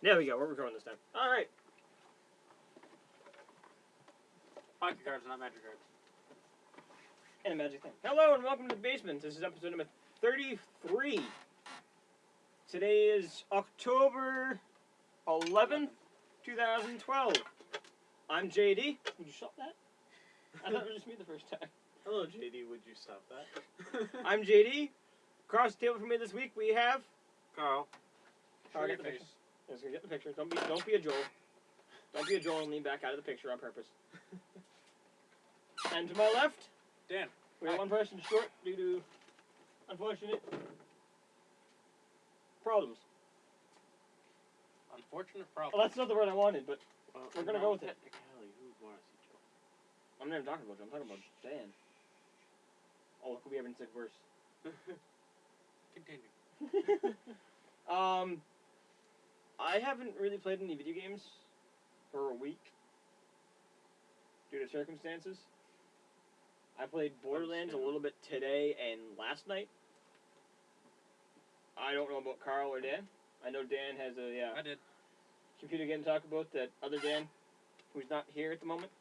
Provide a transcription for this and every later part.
There we go. We're recording this time. All right. Hockey cards, not magic cards. And a magic thing. Hello and welcome to the basement. This is episode number 33. Today is October 11th, 2012. I'm JD. Would you stop that? I thought it was just me the first time. Hello, JD. Would you stop that? I'm JD. Across the table from me this week we have Carl. Carl, get the picture. Let's get the picture. Don't be a Joel. Don't be a Joel and lean back out of the picture on purpose. And to my left, Dan. we have one person short due to unfortunate problems. Unfortunate problem. Well, that's not the word I wanted, but we're gonna go with it. Technically, who would want to see Joel? I'm not even talking about you. I'm talking about Dan. Oh, look, we haven't said worse. Continue. I haven't really played any video games for a week due to circumstances. I played Borderlands a little bit today and last night. I don't know about Carl or Dan. I know Dan has a I did. computer game to talk about that other Dan, who's not here at the moment,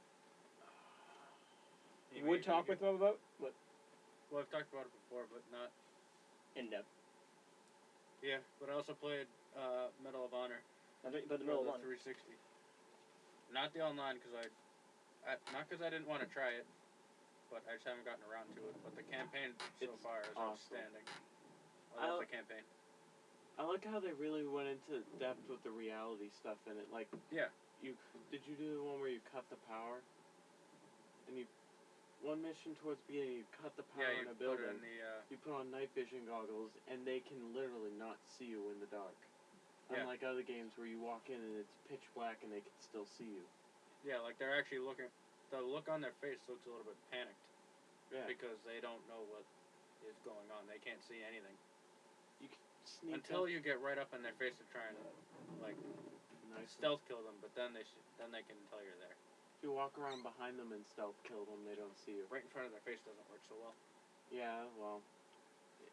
would talk with him about, but Well, I've talked about it before, but not in depth. Yeah, but I also played Medal of Honor. I think you played the middle for one. 360. Not the online, because not because I didn't want to try it, but I just haven't gotten around to it. But the campaign so It's far is awesome. outstanding. I love the campaign. I like how they really went into depth with the reality stuff in it. Like, Yeah. Did you do the one where you cut the power? And one mission towards the beginning, you cut the power Yeah, you in a put building. it in the. You put on night vision goggles, and they can literally not see you in the dark. Yeah. Unlike other games where you walk in and it's pitch black and they can still see you. Yeah, like they're actually looking. The look on their face looks a little bit panicked. Yeah. Because they don't know what is going on. They can't see anything. You can sneak Until up you get right up in their face to try and like nice. stealth kill them, but then they can tell you're there. If you walk around behind them and stealth kill them, they don't see you. Right in front of their face doesn't work so well. Yeah, well,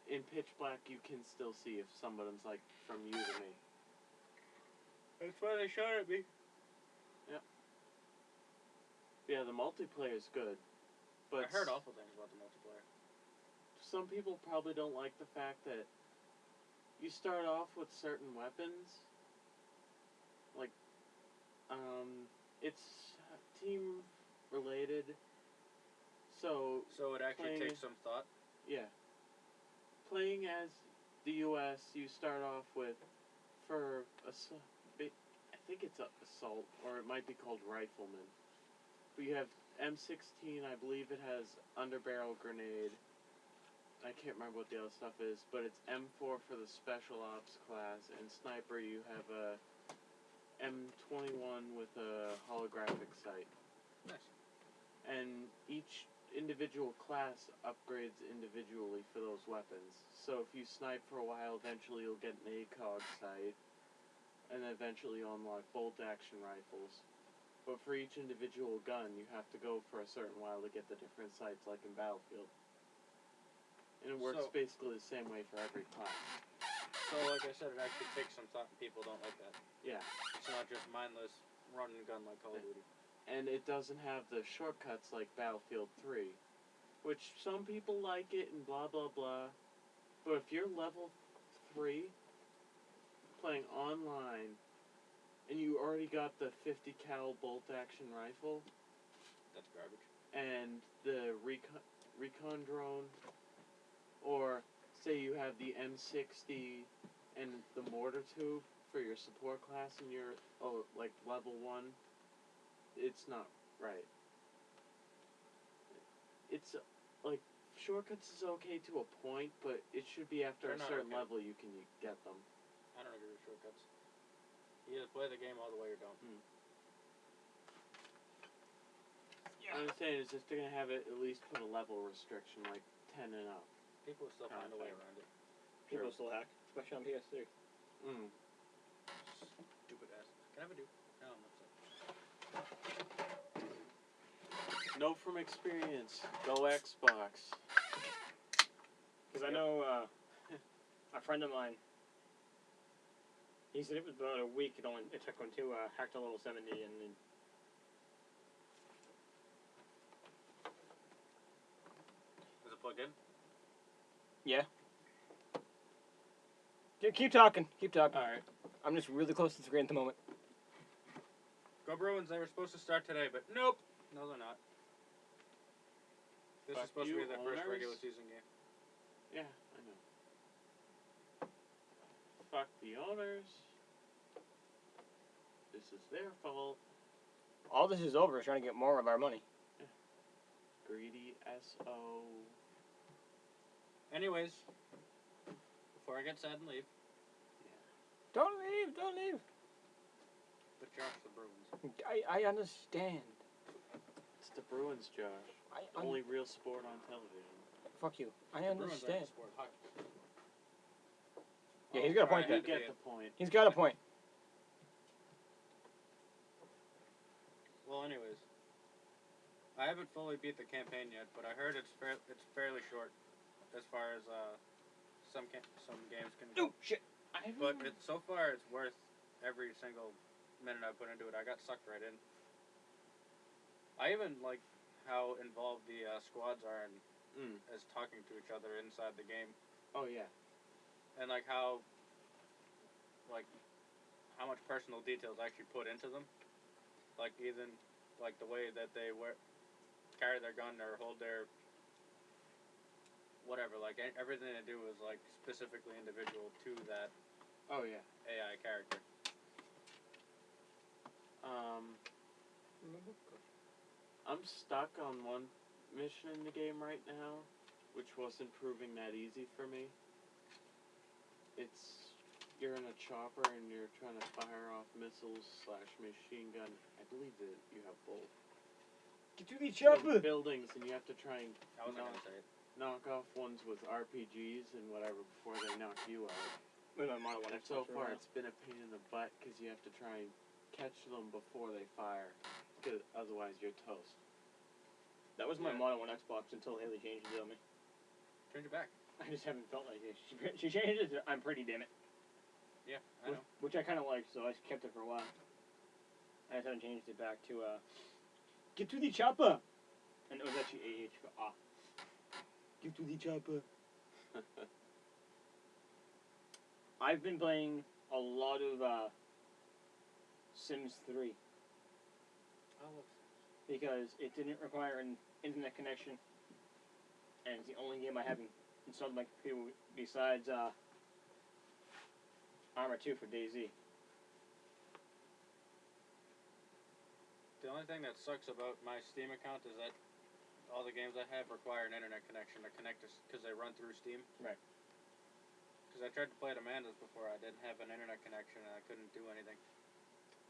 in pitch black you can still see if someone's like from you to me. That's why they shot at me. Yeah, the multiplayer's good, but I heard awful things about the multiplayer. some people probably don't like the fact that you start off with certain weapons. Like, it's team related, so So it actually Playing- takes some thought. yeah. Playing as the U.S., you start off with, I think it's assault, or it might be called rifleman. But you have M16, I believe it has underbarrel grenade. I can't remember what the other stuff is, but it's M4 for the special ops class, and sniper you have a M21 with a holographic sight. Nice. And each individual class upgrades individually for those weapons. So if you snipe for a while, eventually you'll get an ACOG sight, and then eventually you'll unlock bolt-action rifles. But for each individual gun, you have to go for a certain while to get the different sights, like in Battlefield. And it works So- basically the same way for every class. So like I said, it actually takes some thought, and people don't like that. Yeah. It's not just mindless run and gun like Call of Duty. And it doesn't have the shortcuts like Battlefield 3, which some people like it and blah blah blah. But if you're level 3, playing online, and you already got the 50 cal bolt action rifle, That's garbage. and the recon drone, or say you have the M60 and the mortar tube for your support class and your like level 1, it's not right. It's like shortcuts is okay to a point, but it should be after They're a not certain okay. level you can get them. I don't agree with shortcuts. You either play the game all the way or don't. I'm saying is if they're gonna have it, at least put a level restriction like 10 and up. People will still find a way around it. People still hack, especially on PS3. Stupid ass. Can I have a dude? No, I'm upset. Know from experience. Go Xbox. Because I know a friend of mine He said it was about a week. It took him to hack to level 70, and then Is it plugged in? keep talking. Keep talking. All right. I'm just really close to the screen at the moment. Go Bruins! They were supposed to start today, but nope. No, they're not. This Fuck is supposed to you, be their first owners. regular season game. Yeah, I know. Fuck the owners. This is their fault. All this is over is trying to get more of our money. Greedy SO. Anyways, before I get sad and leave, Don't leave. Don't leave. but Josh the Bruins. I understand. It's the Bruins, Josh. The only real sport on television. Fuck you. I The Bruins aren't understand. the sport hockey. Yeah, he's got a sorry, point I there. had You to get be the point. He's got a point. Well, anyways, I haven't fully beat the campaign yet, but I heard it's fairly short, as far as some games can go. Oh shit. But so far it's worth every single minute I put into it. I got sucked right in. I even like how involved the squads are in as talking to each other inside the game, Oh yeah. and like how much personal details I actually put into them. Like even like the way that they carry their gun or hold their whatever. Like everything they do is like specifically individual to that Oh yeah. AI character. I'm stuck on one mission in the game right now, which wasn't proving that easy for me. You're in a chopper and you're trying to fire off missiles / machine gun. I believe that you have both. Get to the Different chopper. buildings, and you have to try and I wasn't gonna say it. knock off ones with RPGs and whatever before they knock you out. Wait, my Model 1 And so Xbox far, right it's been a pain in the butt because you have to try and catch them before they fire, because otherwise you're toast. now. That was my Yeah. Model 1 Xbox until Haley changed it on me. Change it back. I just haven't felt like it. She changed it to I'm pretty, damn it. Yeah, I know. Which I kind of like, so I kept it for a while. I just haven't changed it back to, get to the chopper! And it was actually AH, but get to the chopper. I've been playing a lot of, Sims 3. Because it didn't require an internet connection. And it's the only game I haven't installed on my computer besides, Armor 2 for DayZ. The only thing that sucks about my Steam account is that all the games I have require an internet connection to connect us because they run through Steam. Right. Because I tried to play at Amanda's before, I didn't have an internet connection and I couldn't do anything.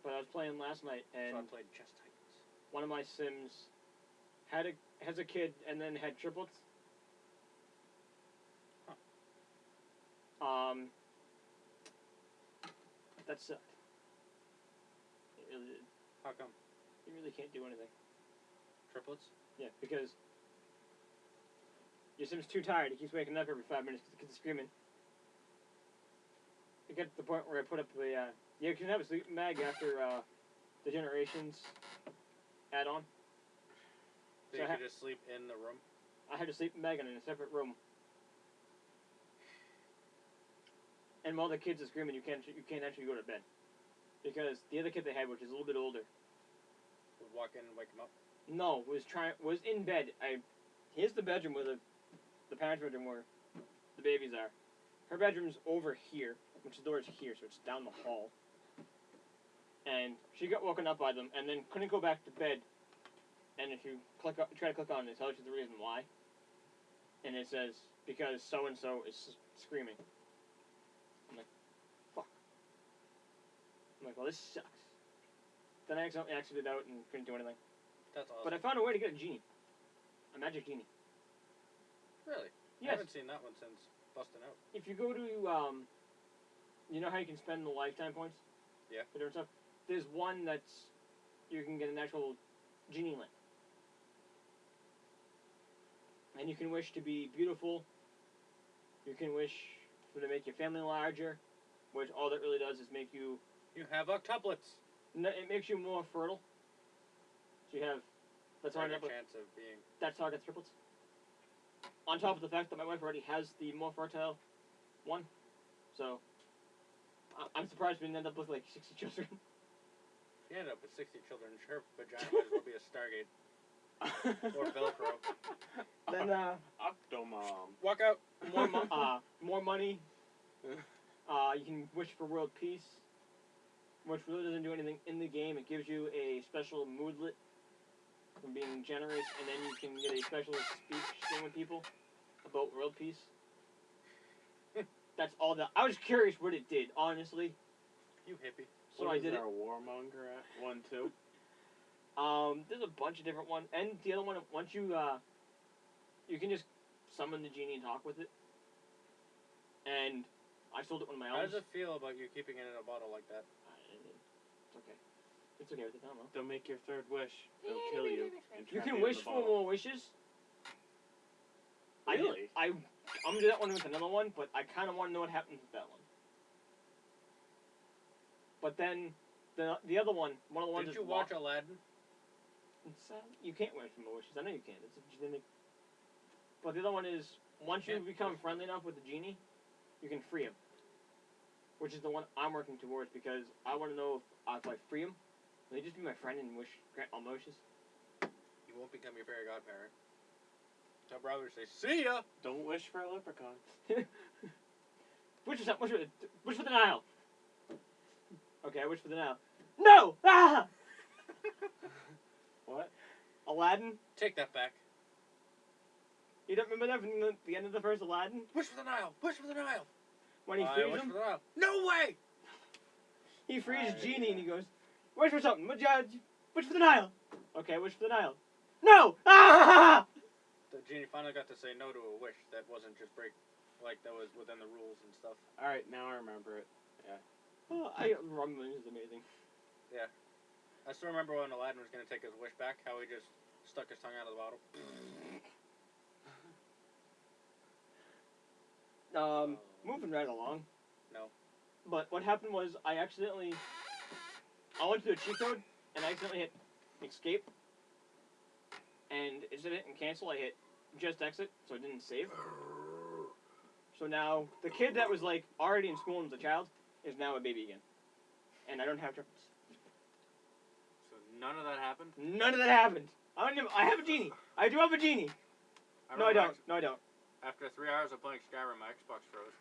But I was playing last night, and So I played Chess Titans. one of my Sims has a kid and then had triplets. That sucked. It really did. How come? You really can't do anything. Triplets? Yeah, because your Sim's too tired. He keeps waking up every 5 minutes because the kid's screaming. It got to the point where I put up the, you can have a sleep mag after, the Generations add-on. So So you I could just sleep in the room? I had to sleep in Megan in a separate room. And while the kids are screaming, you can't actually go to bed. Because the other kid they had, which is a little bit older, Would walk in and wake them up? no, was in bed. Here's the bedroom where the parents' bedroom where the babies are. Her bedroom's over here, which the door is here, so it's down the hall. And she got woken up by them, and then couldn't go back to bed. And if you try to click on it, it tells you the reason why. And it says, because so-and-so is screaming. I'm like, fuck. I'm like, well, this sucks. Then I accidentally exited out and couldn't do anything. That's awesome. But I found a way to get a genie. A magic genie. Really? I Yes. haven't seen that one since busting out. If you go to, you know how you can spend the lifetime points? Yeah. For different stuff? There's one that's, you can get an actual genie lamp. And you can wish to be beautiful. You can wish to make your family larger. which all that really does is make you. You have octuplets. It makes you more fertile. So you have. That's how I Greater end up with. chance of being. That's how I get triplets. On top of the fact that my wife already has the more fertile one, so I'm surprised we didn't end up with like 60 children. If you end up with 60 children, her vagina might as well be a Stargate. Or Velcro. Then Octomom. Walk out. more money. You can wish for world peace, which really doesn't do anything in the game. It gives you a special moodlet from being generous, and then you can get a special speech thing with people about world peace. That's all that. I was curious what it did, honestly. You hippie. So What I is did there it. a warmonger at 1 too? There's a bunch of different ones, and the other one, once you you can just summon the genie and talk with it. And I sold it one of my How elves. does it feel about you keeping it in a bottle like that? It's okay. It's okay with it, I don't know. Don't make your third wish. It'll kill you. and You trap can in wish the for bottle. more wishes. Really? I'm gonna do that one with another one, but I kind of want to know what happens with that one. But then, the other one of the ones Did is you watch Aladdin? you can't wish for more wishes. I know you can. It's a genetic. But the other one is once you Can't become wish. friendly enough with the genie, you can free him. Which is the one I'm working towards because I want to know if I free him, will he just be my friend and grant all my wishes? You won't become your fairy godparent. Tell brothers, say, see ya! Don't wish for a leprechaun. Wish for the Nile. Okay, I wish for the Nile. No! Ah! What? Aladdin. Take that back. You don't remember that from the end of the first Aladdin? Wish for the Nile! Wish for the Nile! When he I frees wish him? for the Nile. No way! He frees Genie and he goes, wish for something. Wish for the Nile. Okay, wish for the Nile. No! Ah! The genie finally got to say no to a wish that wasn't just that was within the rules and stuff. Alright, now I remember it. Oh, Rumbling is amazing. I still remember when Aladdin was going to take his wish back, how he just stuck his tongue out of the bottle. Moving right along. No. But what happened was I went to do a cheat code and I accidentally hit escape. And instead of hitting cancel, I hit just exit, so it didn't save. So now the kid that was like already in school as a child is now a baby again, and I don't have triplets. So none of that happened? None of that happened. I have a genie. I do have a genie. No, I don't. No, I don't. After 3 hours of playing Skyrim, my Xbox froze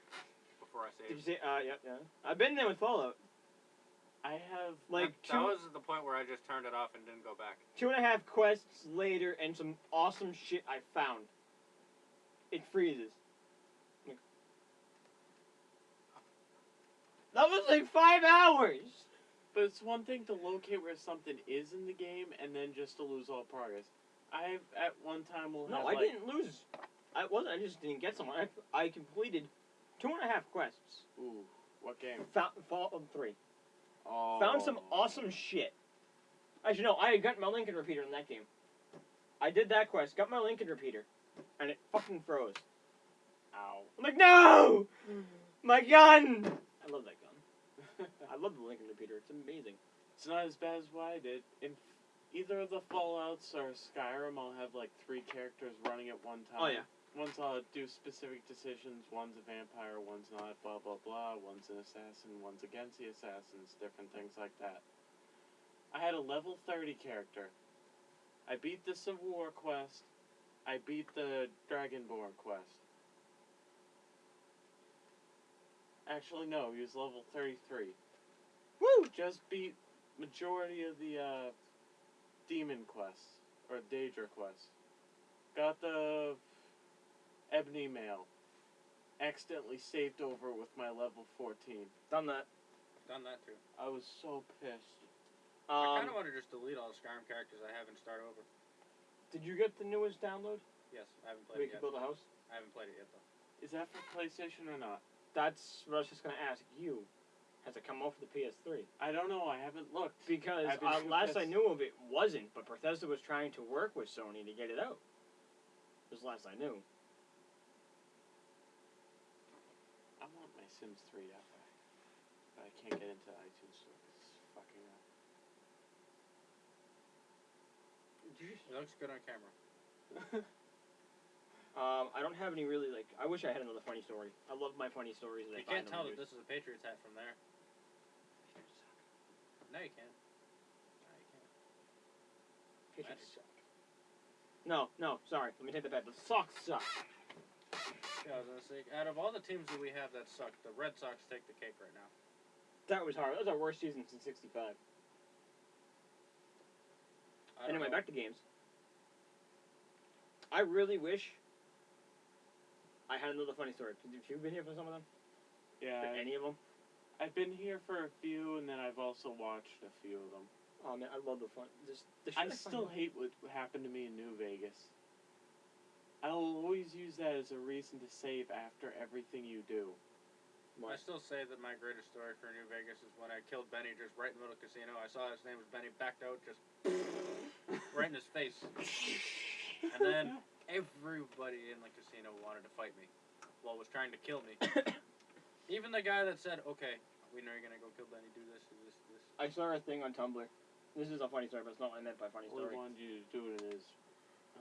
before I saved. Did you say? Yeah. I've been there with Fallout. I have That was the point where I just turned it off and didn't go back. 2.5 quests later and some awesome shit I found. It freezes. That was like 5 hours! But it's one thing to locate where something is in the game and then just to lose all progress. I at one time will have No, I didn't lose. I just didn't get someone. I completed 2.5 quests. Ooh, what game? Fallout 3. Oh. Found some awesome shit. Actually, no, I got my Lincoln repeater in that game. I did that quest, got my Lincoln repeater, and it fucking froze. Ow. I'm like, no! My gun! I love that gun. I love the Lincoln repeater. It's amazing. It's not as bad as what I did. In either of the Fallouts or Skyrim, I'll have like 3 characters running at one time. Oh, yeah. One's I'll do specific decisions, one's a vampire, one's not, blah blah blah, one's an assassin, one's against the assassins, different things like that. I had a level 30 character. I beat the Civil War quest. I beat the Dragonborn quest. Actually, no, he was level 33. Woo! Just beat majority of the demon quests, or Daedra quests. Got the Ebony Mail. Accidentally saved over with my level 14. Done that. Done that too. I was so pissed. I kind of want to just delete all the Skyrim characters I have and start over. Did you get the newest download? Yes, I haven't Where you played it can yet. build a house? I haven't played it yet though. Is that for PlayStation or not? That's what I was just going to ask you. Has it come off for the PS3? I don't know, I haven't looked. Because I've been too last I pissed. knew of it wasn't, but Bethesda was trying to work with Sony to get it out. This last I knew. I want my Sims 3 out back. But I can't get into the iTunes store 'cause it's fucking up. It looks good on camera. I don't have any really like. I wish I had another funny story. I love my funny stories. That I You find can't tell on the that this is a Patriots hat from there. No, you can't. No, you can't. news. Patriots suck. No, sorry. Let me take that back. The Sox suck. Yeah, I was gonna say, out of all the teams that we have that suck, the Red Sox take the cake right now. That was hard. That was our worst season since '65. I don't Anyway, know. back to games. I really wish I had another funny story. Have you been here for some of them? Yeah, For any of them? I've been here for a few, and then I've also watched a few of them. Oh man, I love the fun. Just the shit I find still out. hate what happened to me in New Vegas. I'll always use that as a reason to save after everything you do. I still say that my greatest story for New Vegas is when I killed Benny just right in the middle of the casino. I saw his name was Benny, backed out, just right in his face. And then everybody in the casino wanted to fight me. Well, was trying to kill me. Even the guy that said, okay, we know you're going to go kill Benny, do this, do this, do this. I saw a thing on Tumblr. This is a funny story, but it's not what I meant by funny Well, he story. wanted you to do it in his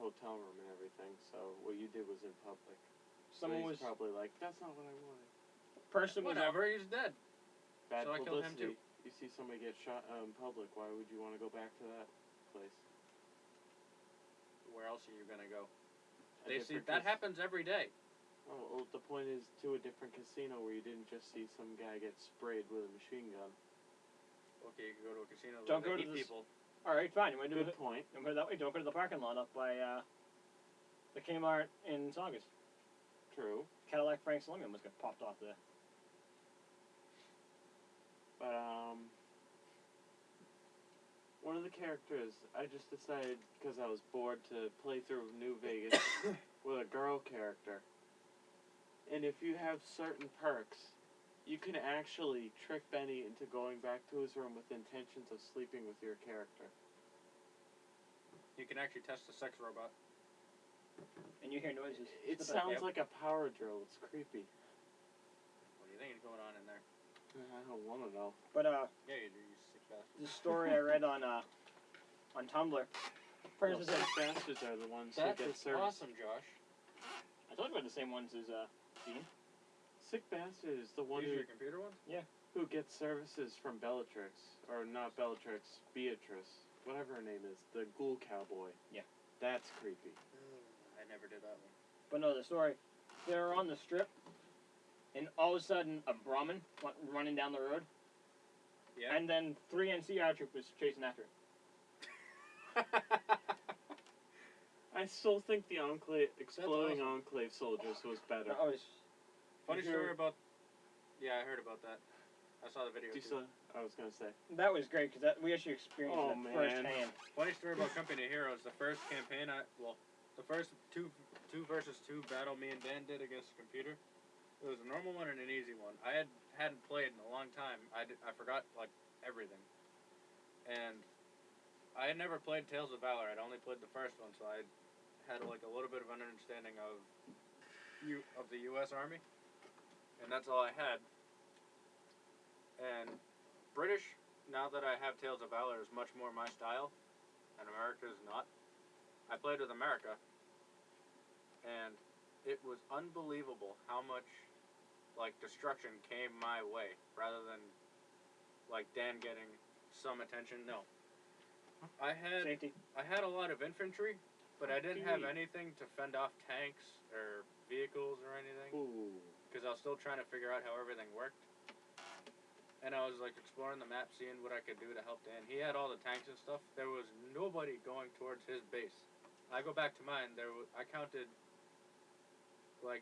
hotel room and everything, so what you did was in public. Someone so was he's probably like, that's not what I wanted. person was Whatever, he's dead. Bad So I killed him publicity. You see somebody get shot in public, why would you want to go back to that place? Where else are you going to go? A They see, different that cas- happens every day. Oh, well, the point is to a different casino where you didn't just see some guy get sprayed with a machine gun. Okay, you can go to a casino Don't where go they to eat this- people. All right, fine. You want to do Good it? point. Don't put it that way. Don't go to the parking lot up by the Kmart in Saugus. True. Cadillac Frank Salami almost got popped off there. But, one of the characters, I just decided, because I was bored, to play through New Vegas with a girl character. And if you have certain perks, you can actually trick Benny into going back to his room with intentions of sleeping with your character. You can actually test the sex robot. And you hear noises. It Step back. sounds like a power drill. It's creepy. What do you think is going on in there? I don't want to know. But Yeah, you do, you sick bastard. the story I read on Tumblr. Person said, Sick bastards are the ones who That get is service. awesome, Josh. I told you about the same ones as Dean. Sick bastard is the one These who are your computer ones? who gets services from Bellatrix, or not Bellatrix, Beatrice, whatever her name is, the ghoul cowboy. Yeah. That's creepy. I never did that one. But no, the story. They were on the strip, and all of a sudden a Brahmin went running down the road, Yeah. and then 3 NCR troopers chasing after it. I still think the exploding awesome. Enclave soldiers was better. I was. Funny You story hear- about. Yeah, I heard about that. I saw the video. Do you Too. still, I was gonna say. That was great because we actually experienced Oh, that man. firsthand. Funny story about Company of Heroes. The first campaign, the first two versus two battle me and Dan did against the computer. It was a normal one and an easy one. I hadn't played in a long time. I forgot like everything, and I had never played Tales of Valor. I'd only played the first one, so I had like a little bit of an understanding of the U.S. Army, and that's all I had. And British, now that I have Tales of Valor, is much more my style, and America's not. I played with America, and it was unbelievable how much, like, destruction came my way, rather than, like, Dan getting some attention. No. I Safety. had a lot of infantry, but I didn't have Okay. anything to fend off tanks or vehicles or anything, Ooh. because I was still trying to figure out how everything worked. And I was like exploring the map, seeing what I could do to help Dan. He had all the tanks and stuff. There was nobody going towards his base. I go back to mine. I counted like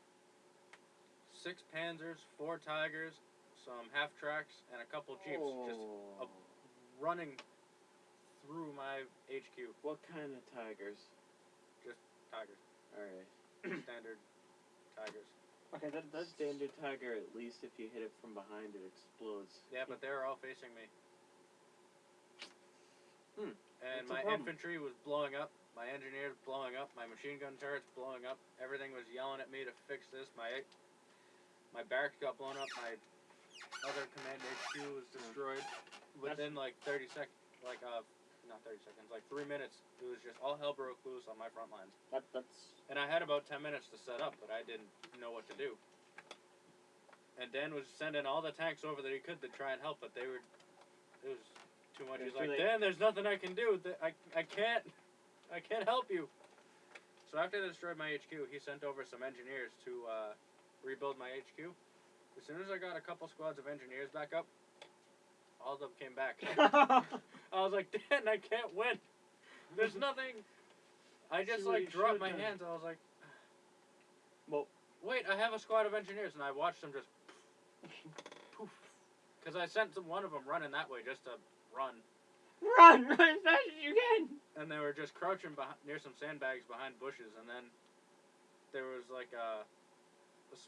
6 Panzers, 4 Tigers, some half tracks, and a couple Jeeps just Oh. running through my HQ. What kind of tigers? Tigers, Alright. standard Tigers. Okay, that's Standard tiger, at least if you hit it from behind, it explodes. Yeah, but they were all facing me. Hmm. And What's the my problem? infantry was blowing up, my engineers blowing up, my machine gun turrets blowing up. Everything was yelling at me to fix this. My barracks got blown up. My other command HQ was destroyed within like 30 seconds. Like not 30 seconds. Like 3 minutes. It was just all hell broke loose on my front lines. That's. And I had about 10 minutes to set up, but I didn't know what to do. And Dan was sending all the tanks over that he could to try and help, but it was too much. It was He's too like, late. Dan, there's nothing I can do. I can't help you. So after they destroyed my HQ, he sent over some engineers to rebuild my HQ. As soon as I got a couple squads of engineers back up, all of them came back. I was like, Dan, I can't win. There's nothing. I just See what like he dropped should've my done. hands. I was like, Well, wait, I have a squad of engineers, and I watched them just poof. Because I sent one of them running that way just to run. run as fast as you can. And they were just crouching near some sandbags behind bushes, and then there was like a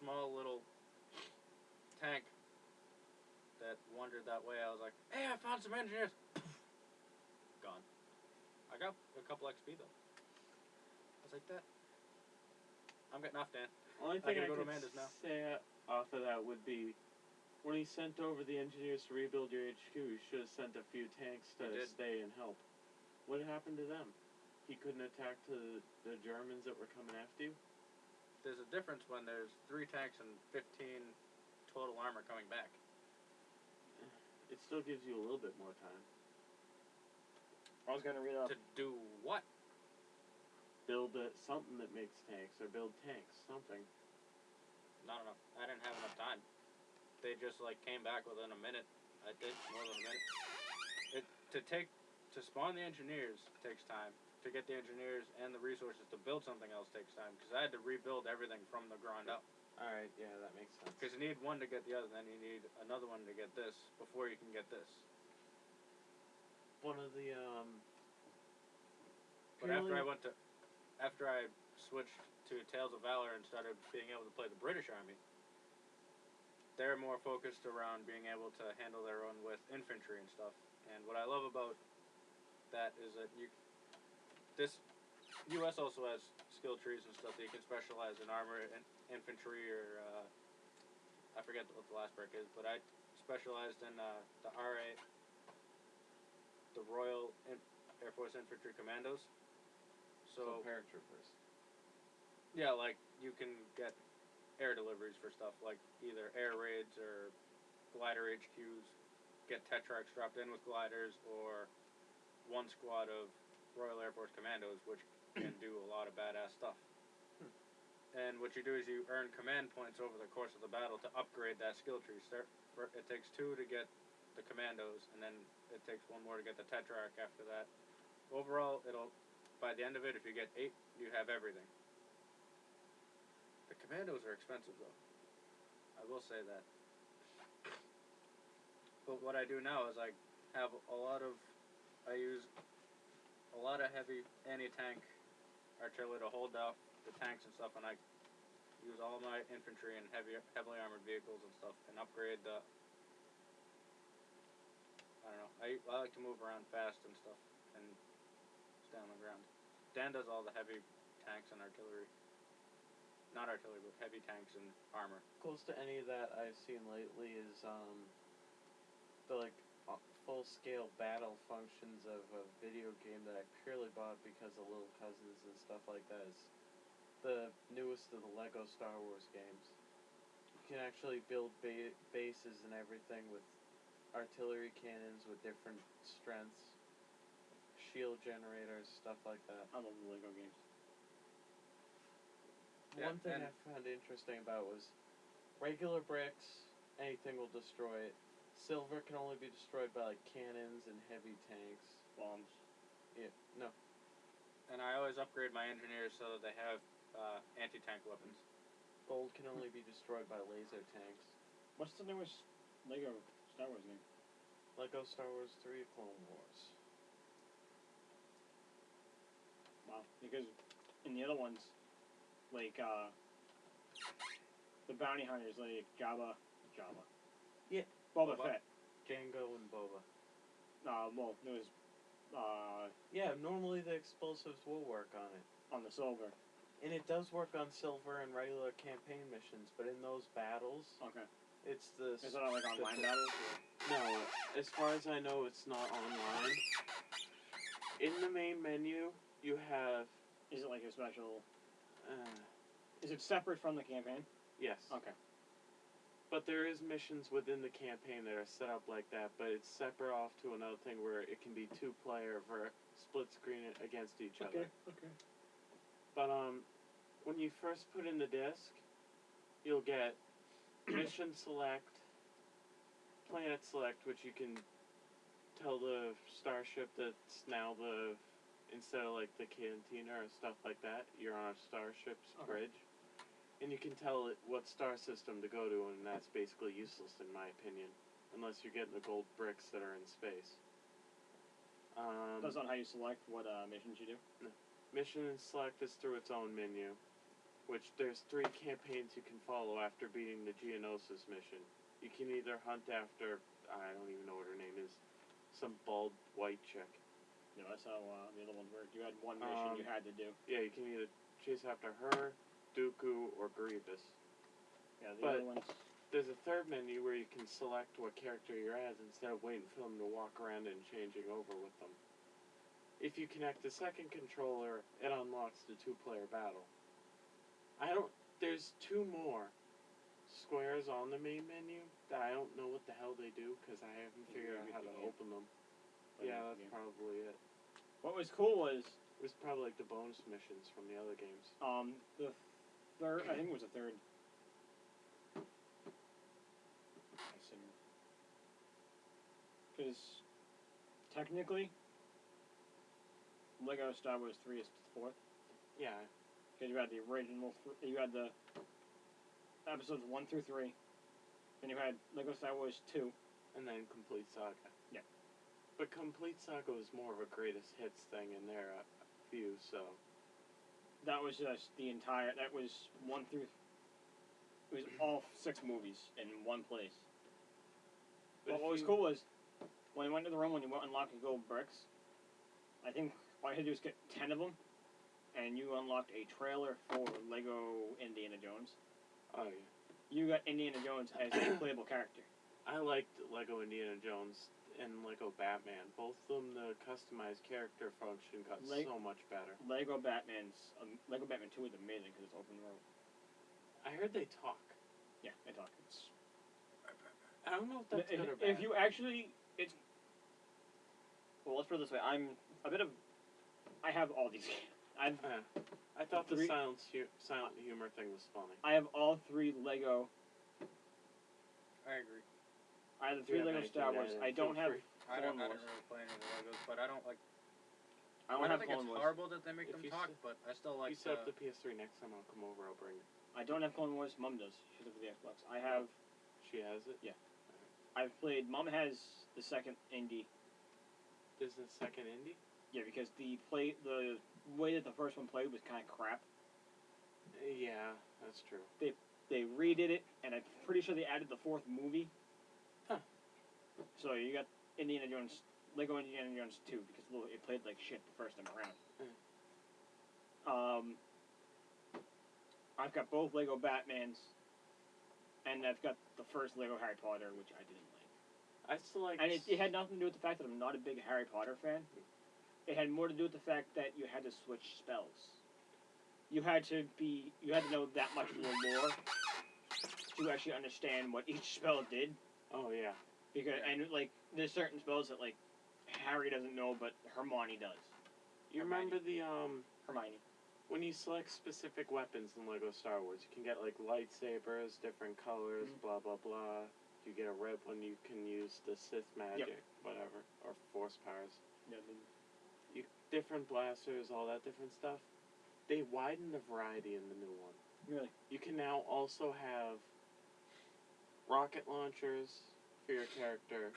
small little tank that wandered that way. I was like, hey, I found some engineers. Gone. I got a couple XP though. I was like, that. I'm getting off, Dan. Only I thing I, gotta go to could Amanda's now. say off of that would be, when he sent over the engineers to rebuild your HQ, he should have sent a few tanks to He did. stay and help. What happened to them? He couldn't attack the Germans that were coming after you? There's a difference when there's 3 tanks and 15 total armor coming back. It still gives you a little bit more time. I was gonna read up. To do what? Build something that makes tanks, or build tanks, something. Not enough. I didn't have enough time. They just like came back within a minute. I did more than a minute. To spawn the engineers takes time. To get the engineers and the resources to build something else takes time. Because I had to rebuild everything from the ground up. Alright, yeah, that makes sense. Because you need one to get the other, then you need another one to get this before you can get this. One of the, But after I switched to Tales of Valor and started being able to play the British Army, they're more focused around being able to handle their own with infantry and stuff. And what I love about that is that this U.S. also has skill trees and stuff that you can specialize in armor and infantry or I forget what the last break is, but I specialized in the RA, the Royal Air Force Infantry Commandos. So paratroopers. yeah, like you can get air deliveries for stuff like either air raids or glider HQs, get Tetrarchs dropped in with gliders, or one squad of Royal Air Force Commandos, which can do a lot of badass stuff. And what you do is you earn command points over the course of the battle to upgrade that skill tree. It takes 2 to get the Commandos, and then it takes 1 more to get the Tetrarch after that. Overall, by the end of it, if you get 8, you have everything. The Commandos are expensive, though. I will say that. But what I do now is I use a lot of heavy anti-tank artillery to hold off the tanks and stuff, and I use all my infantry and heavily armored vehicles and stuff, and upgrade the. I don't know. I like to move around fast and stuff, and stay on the ground. Dan does all the heavy tanks and artillery. Not artillery, but heavy tanks and armor. Close to any of that I've seen lately is the full-scale battle functions of a video game that I purely bought because of Little Cousins and stuff like that is the newest of the Lego Star Wars games. You can actually build bases and everything with artillery cannons with different strengths, shield generators, stuff like that. I love the Lego games. Yeah, One thing and- I found interesting about was regular bricks, anything will destroy it. Silver can only be destroyed by like cannons and heavy tanks. Bombs. Yeah, no. And I always upgrade my engineers so that they have anti-tank weapons. Gold can only be destroyed by laser tanks. What's the newest Lego Star Wars game? Lego Star Wars 3 Clone Wars. Wow. Because in the other ones, like the bounty hunters, like Jabba. Yeah. Boba Boba? Fett. Jango and Boba. Well, there was Yeah, normally the explosives will work on it. on the silver. And it does work on silver and regular campaign missions, but in those battles, Okay. It's the. Is it not like online the- battles? No, as far as I know, it's not online. In the main menu, you have. Is it like a special? Uh, Is it separate from the campaign? yes. Okay. But there is missions within the campaign that are set up like that, but it's separate off to another thing where it can be 2-player for split screen it against each other. Okay. But when you first put in the disc, you'll get mission select, planet select, which you can tell the starship that's now instead of like the cantina or stuff like that, you're on a starship's Okay. bridge. And you can tell it what star system to go to, and that's basically useless in my opinion, unless you're getting the gold bricks that are in space. That's not how you select what missions you do. Mission and select is through its own menu, which there's 3 campaigns you can follow after beating the Geonosis mission. You can either hunt after, I don't even know what her name is, some bald white chick. No, that's how the other ones worked. You had one mission you had to do. Yeah, you can either chase after her, Dooku, or Grievous. Yeah, the But- other ones. There's a third menu where you can select what character you're as instead of waiting for them to walk around and changing over with them. If you connect the second controller, it unlocks the 2-player battle. There's 2 more squares on the main menu that I don't know what the hell they do because I haven't figured out how to open them. Yeah, that's probably it. What was cool was It was probably like the bonus missions from the other games. the third. I think it was the third. Because technically, Lego Star Wars 3 is the 4th. Yeah, Because you had the original. You had the episodes 1 through 3. Then you had Lego Star Wars 2. and then Complete Saga. Yeah. But Complete Saga was more of a greatest hits thing in their view, so. That was just the entire. That was 1 through. It was all 6 movies in one place. But what was cool was when you went to the room when you unlocked the gold bricks. I think all you had to do was get 10 of them, and you unlocked a trailer for Lego Indiana Jones. Oh yeah. You got Indiana Jones as a playable character. I liked Lego Indiana Jones and Lego Batman. Both of them, the customized character function got so much better. Lego Batman 2 is amazing because it's open world. I heard they talk. Yeah, they talk. It's I don't know if that's good or bad. if you actually, it's. Well, let's put it this way. I have all these. I thought the Three- silent humor thing was funny. I have all 3 Lego. I agree. I have the Do you 3 have Lego Star anything Wars. to I don't feel have free? I Clone don't Wars. really play any of the Legos, but I don't like. I don't I have think Clone it's Wars. horrible that they make If them you talk, s- but I still like. You set up the PS3 next time I'll come over. I'll bring it. I don't have Clone Wars. Mom does. She's over the Xbox. I have. She has it. I've played. Mom has the second indie. There's a second indie. Yeah, because the way that the first one played was kind of crap. Yeah, that's true. They redid it, and I'm pretty sure they added the 4th movie. Huh. So you got Lego Indiana Jones 2 because it played like shit the first time around. I've got both Lego Batmans, and I've got the first Lego Harry Potter, which I didn't like. I still like. And it had nothing to do with the fact that I'm not a big Harry Potter fan. It had more to do with the fact that you had to switch spells. You had to know that much of the lore to actually understand what each spell did. Oh yeah. Because there's certain spells that Harry doesn't know, but Hermione does. You remember the Hermione. when you select specific weapons in Lego Star Wars, you can get like lightsabers, different colors, blah blah blah. You get a red one, you can use the Sith magic, whatever, or Force powers. Yeah, Different blasters, all that different stuff. They widened the variety in the new one. really. You can now also have rocket launchers for your character,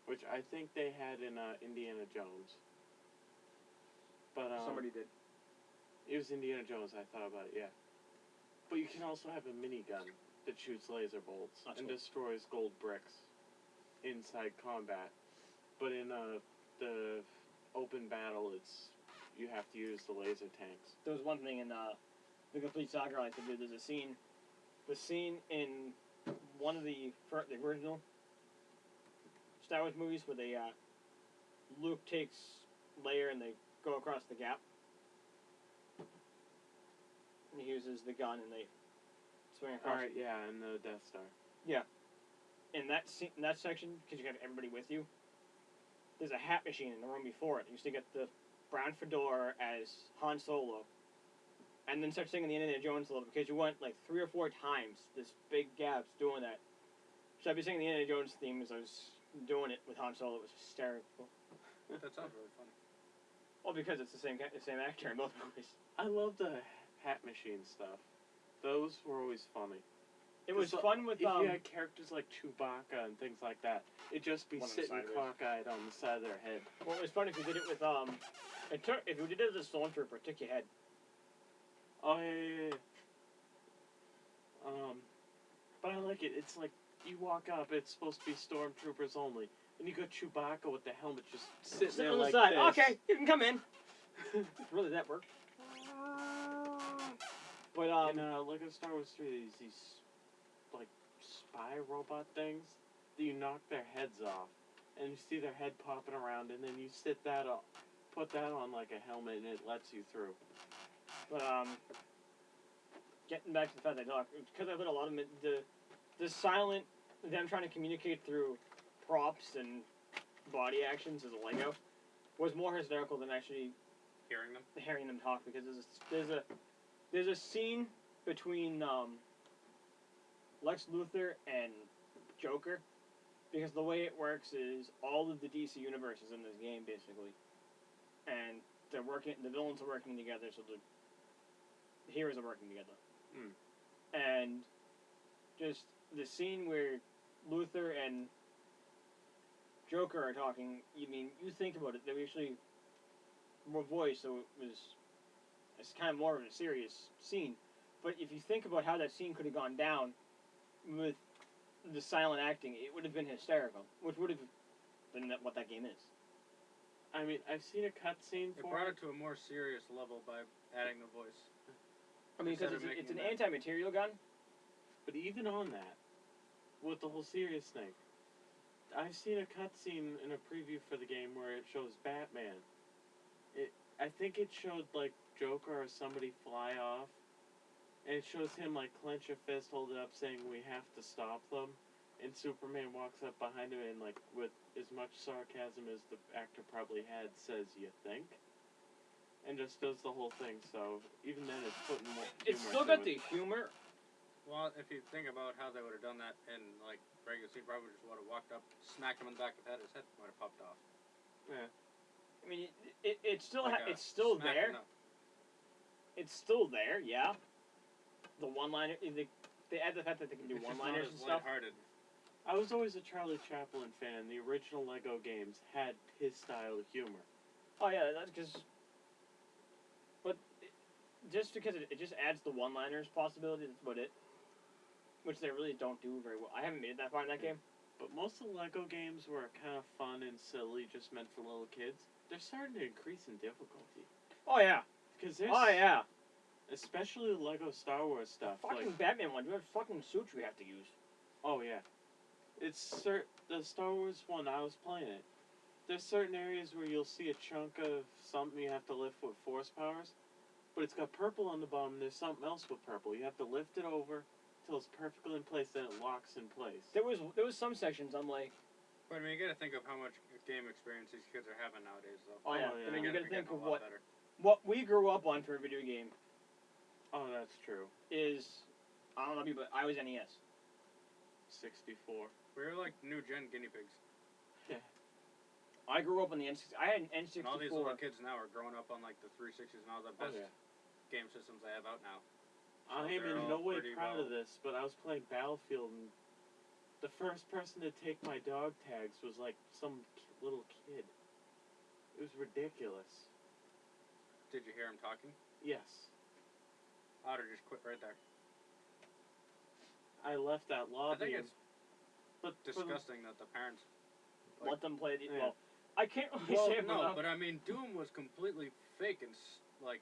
which I think they had in Indiana Jones. But Somebody did. it was Indiana Jones. I thought about it. Yeah. But you can also have a minigun that shoots laser bolts That's and cool. destroys gold bricks inside combat. But in the open battle, you have to use the laser tanks. There was one thing in the Complete Saga I like to do. There's a scene. The scene in one of the original Star Wars movies where they Luke takes Leia and they go across the gap. And he uses the gun and they swing across. Alright, yeah, and the Death Star. In that section, because you have everybody with you, there's a hat machine in the room before it. You used to get the brown fedora as Han Solo, and then start singing the Indiana Jones a little because you went like 3 or 4 times. This big gaps doing that. So I'd be singing the Indiana Jones theme as I was doing it with Han Solo. It was hysterical. That sounds really funny. Well, because it's the same actor in both movies. I love the hat machine stuff. Those were always funny. It was 'Cause, fun with if you had characters like Chewbacca and things like that, it'd just be One on the sitting sideways. cockeyed on the side of their head. well, it was fun if you did it with if you did it as a stormtrooper, it took your head. Oh yeah. But I like it. It's like you walk up. It's supposed to be stormtroopers only, and you got Chewbacca with the helmet just sitting Sit there on the like side. this. Okay, you can come in. Really, that worked. But In Lego Star Wars 3, there's these like spy robot things that you knock their heads off, and you see their head popping around, and then you put that on like a helmet, and it lets you through. But getting back to the fact that I talk, because I put a lot of the silent them trying to communicate through props and body actions as a Lego was more hysterical than actually Hearing them. talk, because there's a scene between Lex Luthor and Joker, because the way it works is all of the DC universe is in this game basically, and the villains are working together, so the heroes are working together. And just the scene where Luthor and Joker are talking, you think about it, they actually were voiced, so it's kind of more of a serious scene. But if you think about how that scene could have gone down with the silent acting, it would have been hysterical, which would have been what that game is. I mean, I've seen a cutscene It for brought it. it to a more serious level by adding the voice. Because Instead of it's an making that- anti-material gun. But even on that, with the whole serious thing, I've seen a cutscene in a preview for the game where it shows Batman. I think it showed like Joker or somebody fly off, and it shows him like clench a fist, hold it up, saying we have to stop them, and Superman walks up behind him and like with as much sarcasm as the actor probably had says, "You think?" and just does the whole thing. So even then, it's putting more. It's humor still to got it. the humor. Well, if you think about how they would have done that in like regular scene, probably just would have walked up, smacked him in the back of the head, his head might have popped off. Yeah. It's still Like a it's still smack there. enough. It's still there, yeah. The one-liner, they add the fact that they can do It's just not one-liners as and stuff. lighthearted. I was always a Charlie Chaplin fan. The original Lego games had his style of humor. Oh yeah, that's because. But just because it just adds the one-liners possibility, that's about it. Which they really don't do very well. I haven't made it that far in that game. But most of the Lego games were kind of fun and silly, just meant for little kids. They're starting to increase in difficulty. Oh yeah. Because there's, Oh yeah. especially the Lego Star Wars stuff. Fucking Like, Batman one. You have fucking suits we have to use. oh yeah, the Star Wars one. I was playing it. There's certain areas where you'll see a chunk of something you have to lift with force powers, but it's got purple on the bottom. And there's something else with purple. You have to lift it over till it's perfectly in place. Then it locks in place. There was some sections I'm like, But I mean, you got to think of how much game experience these kids are having nowadays, though. oh yeah. Oh, yeah. I mean, you They're gotta think getting of a lot what better. we grew up on for a video game Oh, that's true. is, I don't know about you, but I was NES. 64. We were like new gen guinea pigs. I grew up on the N64. I had an N64. And all these little kids now are growing up on like the 360s and all the Oh, best yeah. game systems they have out now. I am they're in all no way pretty proud of well- this, but I was playing Battlefield, and the first person to take my dog tags was like some little kid. It was ridiculous. Did you hear him talking? Yes. I would have just quit right there. I left that I lobby. think it's but for the- disgusting that the parents. Let them play the. Yeah. Well, I can't really Well, say it no, enough. but I mean, Doom was completely fake and like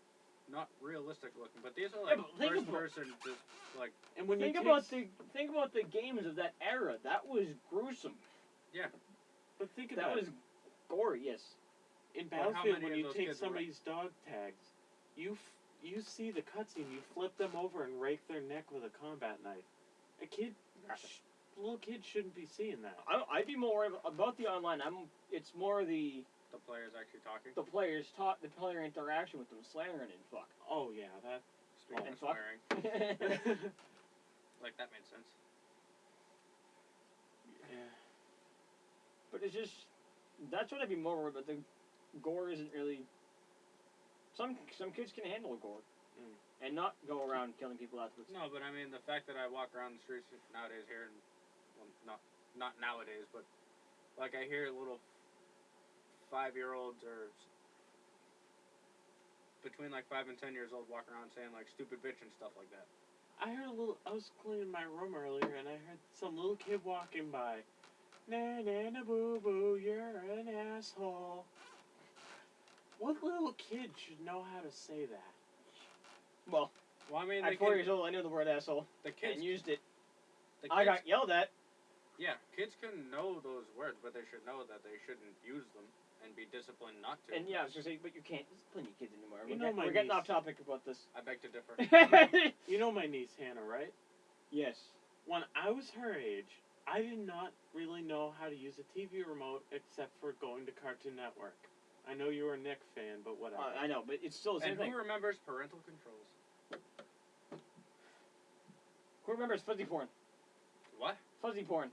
not realistic looking, but these are Yeah, like but think first about- person, just like And when think you about take, think about the games of that era. That was gruesome. but think That about was gory. Yes. in Well, how Battlefield many when of you those take kids were- somebody's dog tags, you see the cutscene, you flip them over and rake their neck with a combat knife. Little kid shouldn't be seeing that. I'd be more worried about the online. It's more the players actually talking. the players taught the player interaction with them swearing and fuck. Oh yeah, that. Speaking And of fuck. swearing, like that made sense. Yeah. But it's just that's what I'd be more worried about. The gore isn't really. Some kids can handle gore, and not go around killing people afterwards. No, but I mean the fact that I walk around the streets nowadays here, and well, not nowadays, but like I hear little 5-year-olds or between like 5 and 10 years old walking around saying like stupid bitch and stuff like that. I was cleaning my room earlier and I heard some little kid walking by. Na na na boo boo, you're an asshole. What little kid should know how to say that? Well, Well, I mean, at 4 years old, I knew the word asshole the kids, and used it. the I kids, got yelled at. yeah, kids can know those words, but they should know that they shouldn't use them and be disciplined not to. And yeah, I was gonna say, but you can't discipline your kids anymore. You know my we're getting niece. off topic about this. I beg to differ. You know my niece Hannah, right? Yes. When I was her age, I did not really know how to use a TV remote except for going to Cartoon Network. I know you were a Nick fan, but whatever. I know, but it's still the same And thing. who remembers parental controls? Who remembers fuzzy porn? What? Fuzzy porn.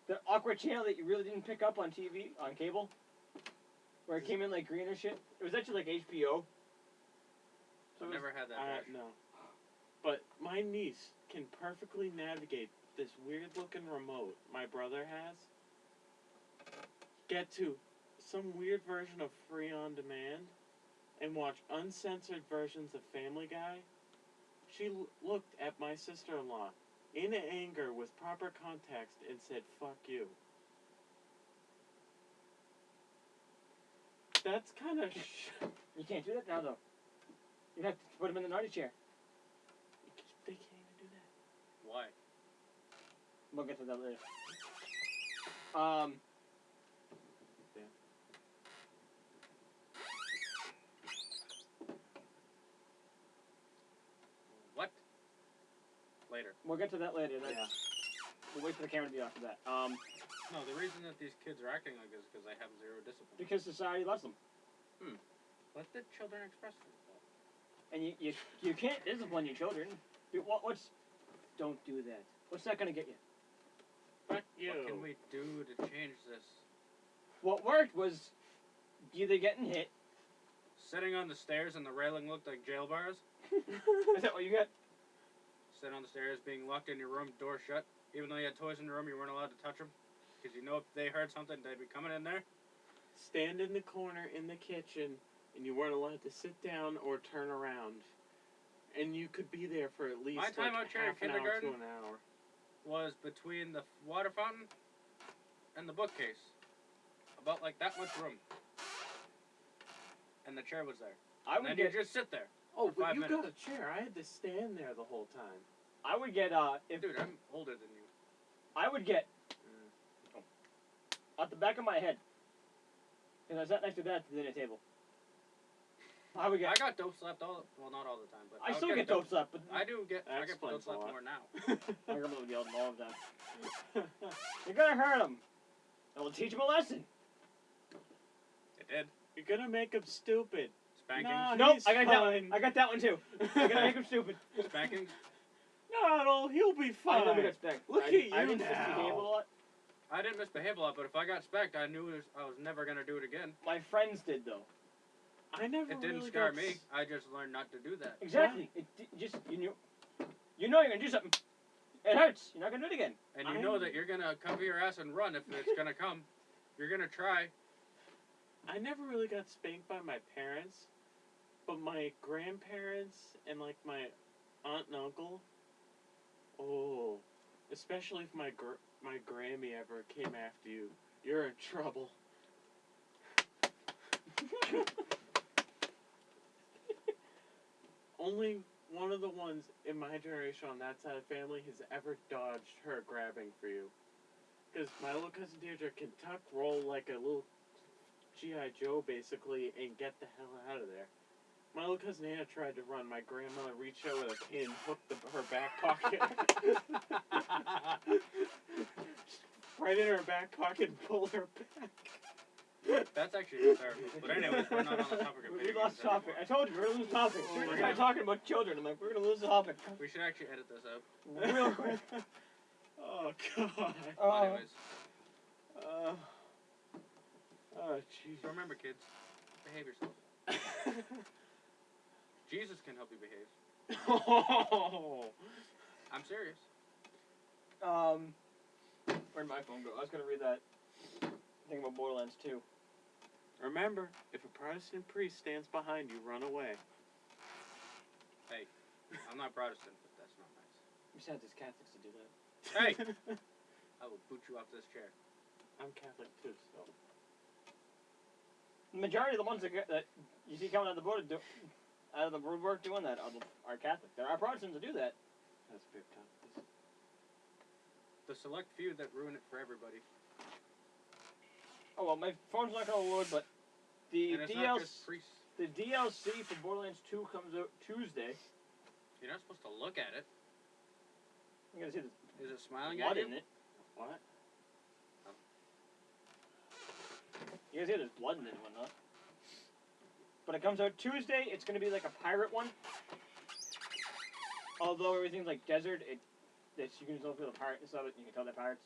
The awkward channel that you really didn't pick up on TV, on cable. Where it came in like green or shit. It was actually like HBO. So I've it was, never had that. No. But my niece can perfectly navigate this weird looking remote my brother has. Get to some weird version of Free on Demand and watch uncensored versions of Family Guy. She looked at my sister-in-law in anger with proper context and said, "Fuck you." That's kind of you can't do that now though. You have to put them in the naughty chair. They can't even do that. Why? We'll get to that later. What? Later. We'll get to that later. Yeah. We'll wait for the camera to be off of that. No, the reason that these kids are acting like this is because they have zero discipline. Because society loves them. Let the children express themselves. And you can't discipline your children. What's... Don't do that. What's that gonna get you? Fuck you. What can we do to change this? What worked was either getting hit. Sitting on the stairs and the railing looked like jail bars. Is that what you got? Sitting on the stairs, being locked in your room, door shut. Even though you had toys in your room, you weren't allowed to touch them. Because you know if they heard something, they'd be coming in there. Stand in the corner in the kitchen, and you weren't allowed to sit down or turn around. And you could be there for at least My time out here in half an hour to kindergarten- an hour. Was between the water fountain and the bookcase. About like that much room. And the chair was there. I And would then get... you just sit there. Oh, For but 5 you minutes. got a chair. I had to stand there the whole time. I would get, if... Dude, I'm older than you. I would get... At the back of my head. Because I sat next to that at the dinner table. I would I get... got dope slapped all, well, not all the time, but I I'll still get dope slapped, but... I do get, That I get dope explains a slapped lot. more now. My grandmother would yell at them all the time. You're gonna hurt him. I will teach him a lesson. It did. You're gonna make him stupid. Spankings. No. Nope, he's I got that one. fine. I got that one too. I'm gonna make him stupid. Spankings. No, he'll be fine. I never got spanked. Look I at didn't you misbehave a now. lot. I didn't misbehave a lot, but if I got spanked, I knew I was never gonna do it again. My friends did though. I never It didn't really scar got me. I just learned not to do that. Exactly. Just you know you're gonna do something. It hurts. You're not gonna do it again. And you know that you're gonna cover your ass and run if it's gonna come. You're gonna try. I never really got spanked by my parents, but my grandparents and like my aunt and uncle. Oh, especially if my Grammy ever came after you, you're in trouble. of the ones in my generation on that side of the family has ever dodged her grabbing for you. Because my little cousin Deirdre can tuck roll like a little G.I. Joe, basically, and get the hell out of there. My little cousin Anna tried to run. My grandmother reached out with a cane, hooked her back pocket. Right in her back pocket and pulled her back. That's actually hysterical. But anyways, we're not on the topic of We video lost games topic. I anymore. told you, we're gonna lose topic. Oh, We're my gonna start God. talking about children. I'm like, we're gonna lose the topic. We should actually edit this out. Real quick. Oh, God. Anyways, Oh, jeez. so remember, kids, behave yourself. Jesus can help you behave. Oh. I'm serious. Where'd my phone go? I was gonna read that thing about Borderlands 2. Remember, if a Protestant priest stands behind you, run away. I'm not Protestant, but that's not nice. Besides, it's Catholics to do that. Hey! I will boot you off this chair. I'm Catholic too, so. The majority of the ones that you see coming out of the board, out of the woodwork doing that are Catholic. There are Protestants that do that. That's big time. The select few that ruin it for everybody. Oh well, my phone's not gonna load, but the And it's not just priests. the DLC for Borderlands 2 comes out Tuesday. You're not supposed to look at it. You gotta see the Is it smiling blood at you? in it. What? You guys see there's blood in it and whatnot. But it comes out Tuesday. It's going to be like a pirate one. Although everything's like desert, you can still feel the pirateness of it. You can tell they're pirates.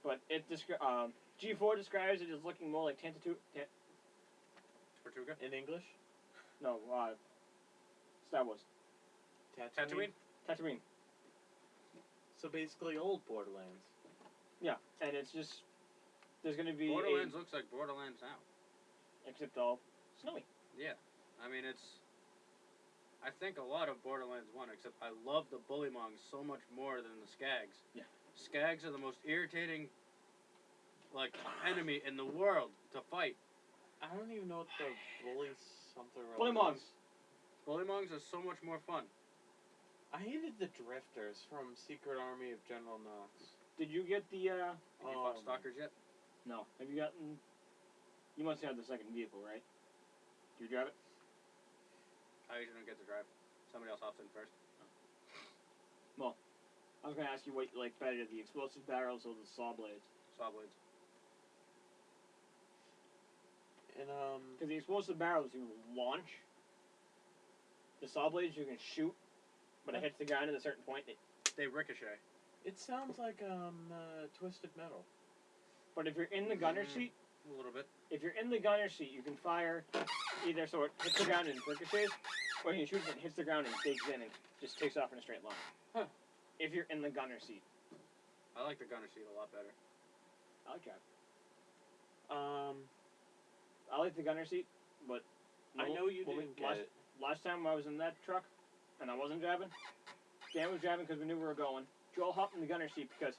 But G4 describes it as looking more like Tortuga? In English? Star Wars. Tatooine? Tatooine. So basically old Borderlands. Yeah, and it's just there's going to be Borderlands looks like Borderlands now. except all snowy. Yeah. I mean, I think a lot of Borderlands 1, except I love the Bullymongs so much more than the Skags. Yeah. Skags are the most irritating, enemy in the world to fight. I don't even know what the bully something or Bullymongs. Bullymongs are so much more fun. I hated the Drifters from Secret Army of General Knox. Did you get the Have you fought Stalkers yet? No. Have you gotten? You must have the second vehicle, right? Do you drive it? I usually don't get to drive. Somebody else hops in first. I was gonna ask you what you like better, the explosive barrels or the saw blades? Saw blades. And Because the explosive barrels you launch. The saw blades you can shoot, but it hits the ground at a certain point. They ricochet. it sounds like Twisted Metal. But if you're in the gunner seat, A little bit. you can fire either so it hits the ground and ricochets, or you shoot it and hits the ground and digs in and just takes off in a straight line. Huh. If you're in the gunner seat. I like the gunner seat a lot better. I like that. I I like the gunner seat, but know you didn't get it. Last time I was in that truck, and I wasn't driving, Dan was driving because we knew we were going. Joel hopped in the gunner seat because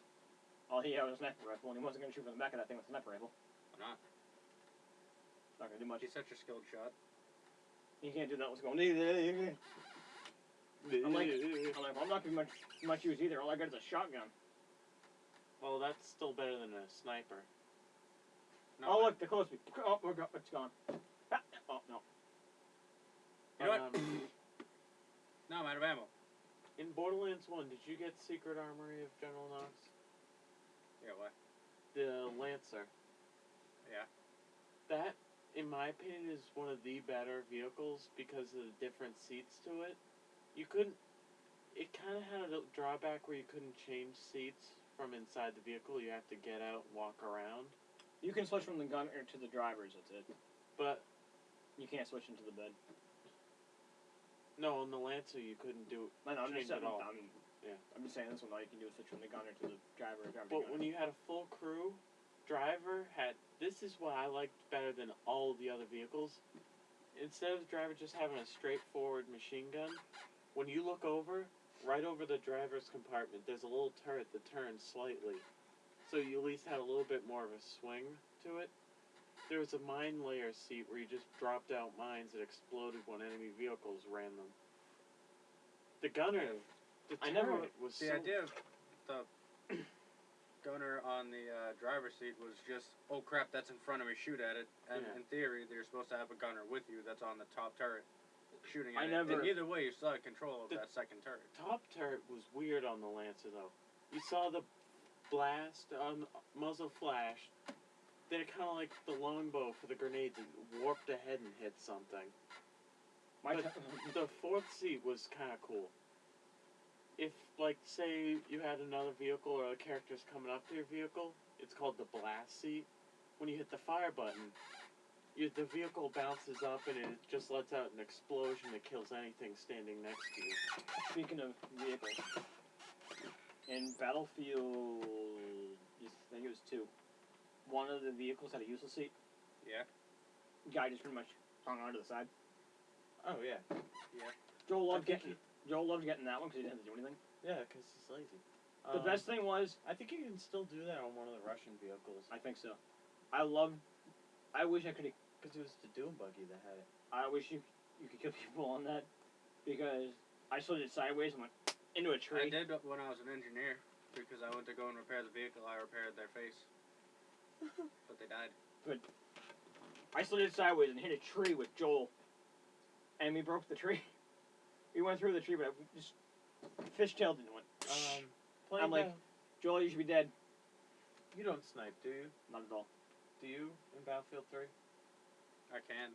all he had was a sniper rifle, and he wasn't going to shoot from the back of that thing with a sniper rifle. Why not? Not going to do much. He's such a skilled shot. He can't do that. What's going? I'm like, I'm not going to be much use either. All I got is a shotgun. Well, that's still better than a sniper. No, Oh, look, they're close to me. Oh, it's gone. Ah, oh, no. You know what? No, I'm out of ammo. In Borderlands 1, did you get Secret Armory of General Knox? Yeah, why? The Lancer. Yeah. That, in my opinion, is one of the better vehicles because of the different seats to it. It kind of had a drawback where you couldn't change seats from inside the vehicle. You have to get out and walk around. You can switch from the gunner to the driver's, that's it. But, You can't switch into the bed. no, on the Lancer you couldn't do I know, I'm just change saying, at all. I'm just saying this one, all you can do is switch from the gunner to the driver or driver to But gunner. when you had a full crew, driver had... This is what I liked better than all the other vehicles. Instead of the driver just having a straightforward machine gun, when you look over, right over the driver's compartment, there's a little turret that turns slightly. So you at least had a little bit more of a swing to it. There was a mine layer seat where you just dropped out mines that exploded when enemy vehicles ran them. The gunner, the I never- turret was The so... idea of the gunner on the driver's seat was just, oh crap, that's in front of me, shoot at it. And Yeah. in theory, you're supposed to have a gunner with you that's on the top turret shooting at I it. never- And either way, you still had control of The- that second turret. Top turret was weird on the Lancer, though. You saw the blast on muzzle flash. Then it kind of like the longbow for the grenades. It warped ahead and hit something. My But t- the fourth seat was kind of cool. If, like, say you had another vehicle or a character's coming up to your vehicle, it's called the blast seat. When you hit the fire button, the vehicle bounces up and it just lets out an explosion that kills anything standing next to you. Speaking of vehicles, in Battlefield, I think it was 2, one of the vehicles had a useless seat. Yeah. Guy just pretty much hung onto the side. Oh, yeah. Joel loved I think getting that one because he didn't have to do anything. Yeah, because he's lazy. The best thing was, I think you can still do that on one of the Russian vehicles. I think so. I wish I could have. Because it was the Doom buggy that had it. I wish you could kill people on that, because I slid it sideways and went into a tree. I did when I was an engineer, because I went to go and repair the vehicle, I repaired their face. But they died. I slid it sideways and hit a tree with Joel, and we broke the tree. We went through the tree, but I just fishtailed it and went. Playing I'm like, Joel, you should be dead. you don't snipe, do you? Not at all. Do you in Battlefield 3? I can.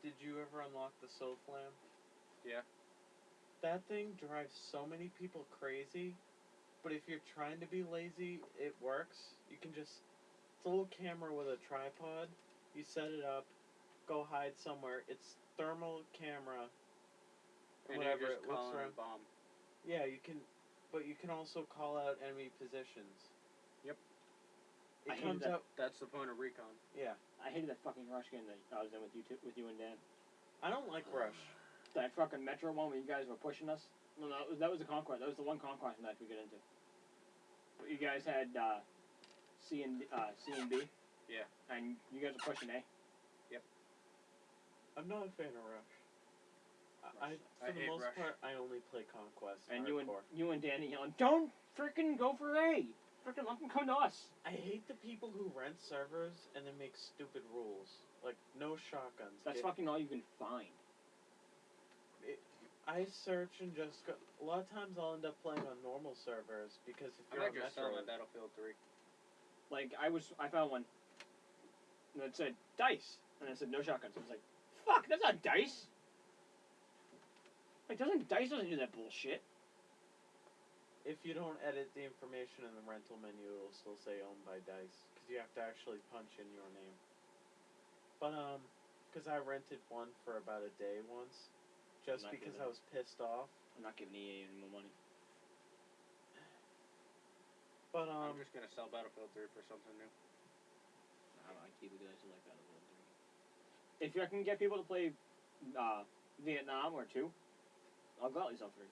Did you ever unlock the Soul Flam? Yeah. That thing drives so many people crazy, but if you're trying to be lazy, it works. You can just, it's a little camera with a tripod. You set it up, go hide somewhere. It's thermal camera. And Whatever, you it just looks call in a around. bomb. Yeah, you can, but you can also call out enemy positions. Yep. I It hated comes that. out, That's the point of recon. yeah. I hated that fucking rush game that I was in with you and Dan. I don't like Rush. That fucking Metro one where you guys were pushing us. No, that was the Conquest. That was the one Conquest match we got into. You guys had C and B. Yeah. And you guys were pushing A. I'm not a fan of Rush. I I for the hate most Rush. part, I only play Conquest. And hardcore. you and Danny yelling, "Don't freaking go for A! Freaking let them come to us!" I hate the people who rent servers and then make stupid rules. Like, no shotguns. That's fucking all you can find. I search and just go. A lot of times I'll end up playing on normal servers because if I you're might on just sell my Metro, Battlefield 3. Like I found one that said dice, and it said no shotguns. I was like, "Fuck, that's not dice." Like, dice doesn't do that bullshit. if you don't edit the information in the rental menu, it'll still say owned by Dice because you have to actually punch in your name. But because I rented one for about a day once, just Not because giving I was pissed off. I'm not giving EA any more money. But I'm just gonna sell Battlefield 3 for something new. I keep the guys who like Battlefield 3. If I can get people to play Vietnam or 2, I'll gladly sell 3.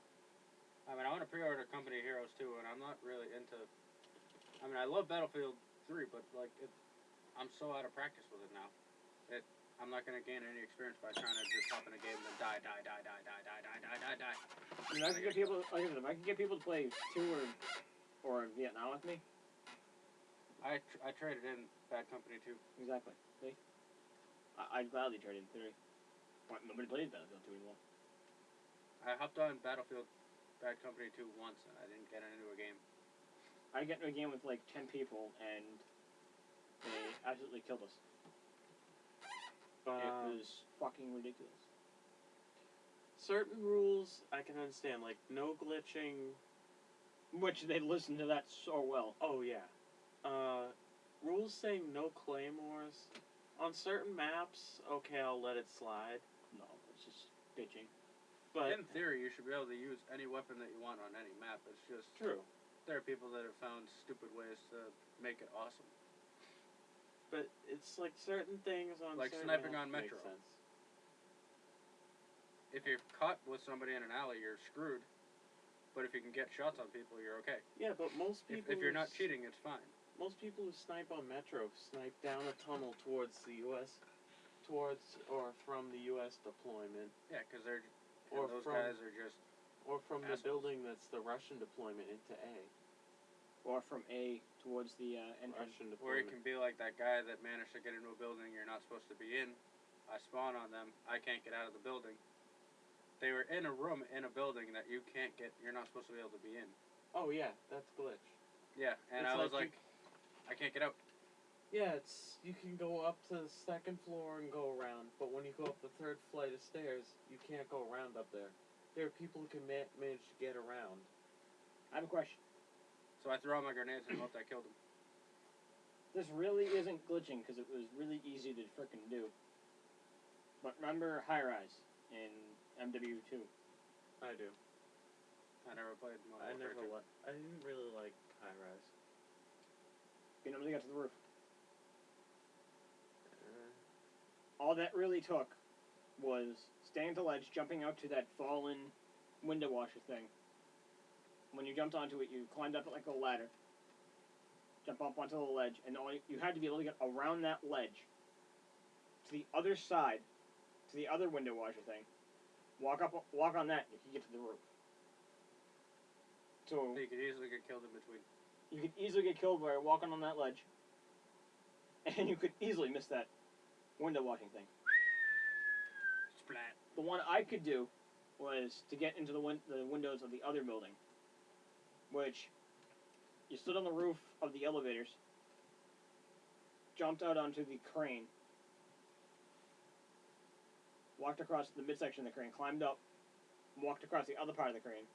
I mean, I want to pre-order Company of Heroes 2, and I'm not really into... I mean, I love Battlefield 3, but, like, I'm so out of practice with it now. I'm not going to gain any experience by trying to just hop in a game and then die. I mean, I can get people. Like I said, if I can get people to play 2 or Vietnam with me, I traded in Bad Company 2. exactly. See, I'd gladly trade in 3. But nobody plays Battlefield 2 anymore. I hopped on Battlefield Bad Company 2 once, and I didn't get into a game. I get into a game with like 10 people, and they absolutely killed us. It was fucking ridiculous. certain rules I can understand, like no glitching. Which they listened to that so well. Oh yeah. Rules saying no claymores on certain maps. Okay, I'll let it slide. No, it's just bitching. But in theory, you should be able to use any weapon that you want on any map. It's just true. there are people that have found stupid ways to make it awesome. But it's like certain things on Like certain sniping maps on make Metro. sense. If you're caught with somebody in an alley, you're screwed. But if you can get shots on people, you're okay. Yeah, but most people. If you're not who cheating, it's fine. Most people who snipe on Metro snipe down a tunnel towards the U.S. towards or from the U.S. deployment. Yeah, because they're Or those from- guys are just Or from the Assholes. building that's the Russian deployment into A. Or from A towards the entrance. Russian Or it deployment. can be like that guy that managed to get into a building you're not supposed to be in. I spawn on them. I can't get out of the building. They were in a room in a building that you're not supposed to be able to be in. Oh yeah, that's glitch. Yeah, and It's I was like like, I can't get out. Yeah, you can go up to the second floor and go around, but when you go up the third flight of stairs, you can't go around up there. There are people who can manage to get around. I have a question. So I threw all my grenades and hoped I killed him. This really isn't glitching because it was really easy to frickin' do. But remember High Rise in MW2? I do. I never played Modern Warfare 2. I didn't really like High Rise. You know, they got to the roof. All that really took was staying at the ledge, jumping out to that fallen window washer thing. When you jumped onto it, you climbed up like a ladder, jump up onto the ledge, and you had to be able to get around that ledge to the other side, to the other window washer thing. Walk on that, and you could get to the roof. So You could easily get killed in between. you could easily get killed by walking on that ledge, and you could easily miss that window washing thing. Splat. The one I could do was to get into the windows of the other building, which you stood on the roof of the elevators, jumped out onto the crane, walked across the midsection of the crane, climbed up, walked across the other part of the crane,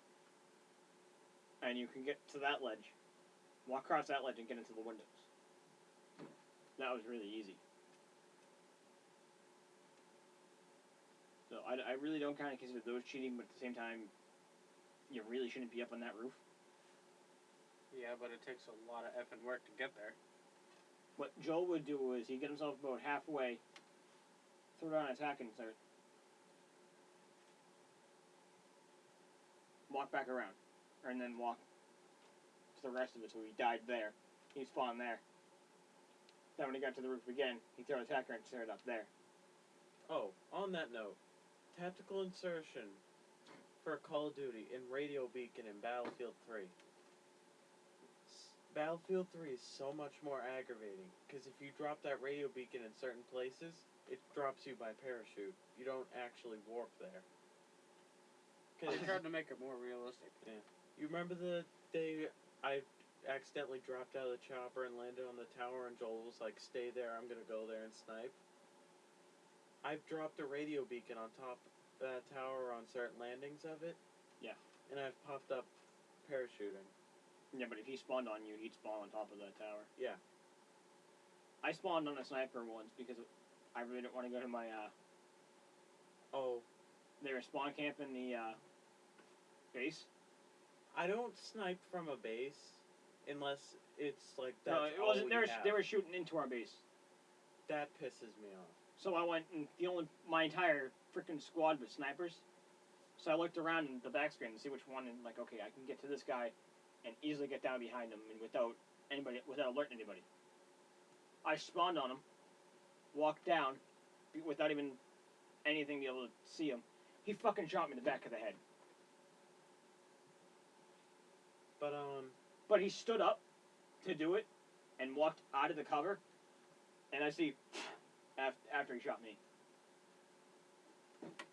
and you can get to that ledge, walk across that ledge and get into the windows. That was really easy. So I really don't kind of consider those cheating, but at the same time, you really shouldn't be up on that roof. Yeah, but it takes a lot of effing work to get there. What Joel would do is he'd get himself about halfway, throw down an attack, and start walk back around, and then walk to the rest of it. So he died there. He spawned there. Then when he got to the roof again, he'd throw an attacker and start up there. Oh, on that note, tactical insertion for Call of Duty in Radio Beacon in Battlefield 3. Battlefield 3 is so much more aggravating, because if you drop that radio beacon in certain places, it drops you by parachute. You don't actually warp there. They tried to make it more realistic. You remember the day I accidentally dropped out of the chopper and landed on the tower and Joel was like, stay there, I'm gonna go there and snipe? I've dropped a radio beacon on top of that tower on certain landings of it. Yeah. And I've popped up parachuting. Yeah, but if he spawned on you, he'd spawn on top of that tower. Yeah. I spawned on a sniper once because I really didn't want to go to my, They were spawn camping the, base. I don't snipe from a base unless it's like that's No, it all wasn't. we have. They were shooting into our base. That pisses me off. So I went, and my entire freaking squad was snipers. So I looked around in the back screen to see which one, and like, okay, I can get to this guy, and easily get down behind him, and without alerting anybody. I spawned on him, walked down, without even anything be able to see him. He fucking shot me in the back of the head. But he stood up to do it, and walked out of the cover, and I see, after he shot me.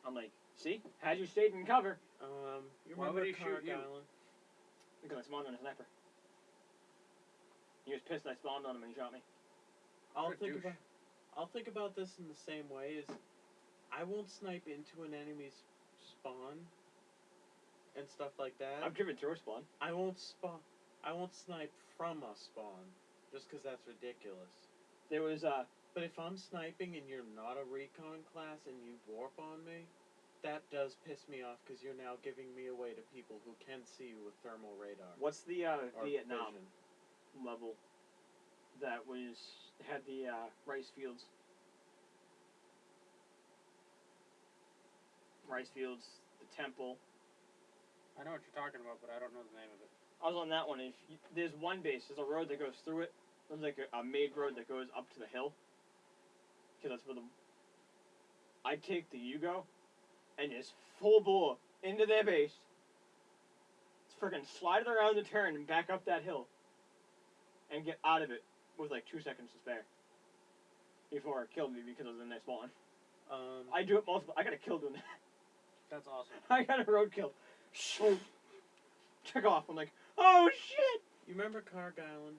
I'm like, see? Had you stayed in cover. You Why remember would he Carg shoot you? Island? Because I spawned on a sniper. He was pissed I spawned on him and he shot me. I'll What a think douche. about this in the same way as I won't snipe into an enemy's spawn and stuff like that. I've driven through a spawn. I won't snipe from a spawn just because that's ridiculous. There was, But if I'm sniping and you're not a recon class and you warp on me, that does piss me off because you're now giving me away to people who can see you with thermal radar. what's the, or Vietnam vision. level that had the, rice fields? Rice fields, the temple. I know what you're talking about, but I don't know the name of it. I was on that one. There's one base, there's a road that goes through it. There's like a made road that goes up to the hill. Because that's where I take the Yugo and just full bore into their base, freaking slide it around the turn and back up that hill, and get out of it with like 2 seconds to spare. Before it killed me because of the next spawn. I do it multiple. I got a kill doing that. That's awesome. I got a roadkill. Took off. I'm like, oh shit! You remember Karg Island?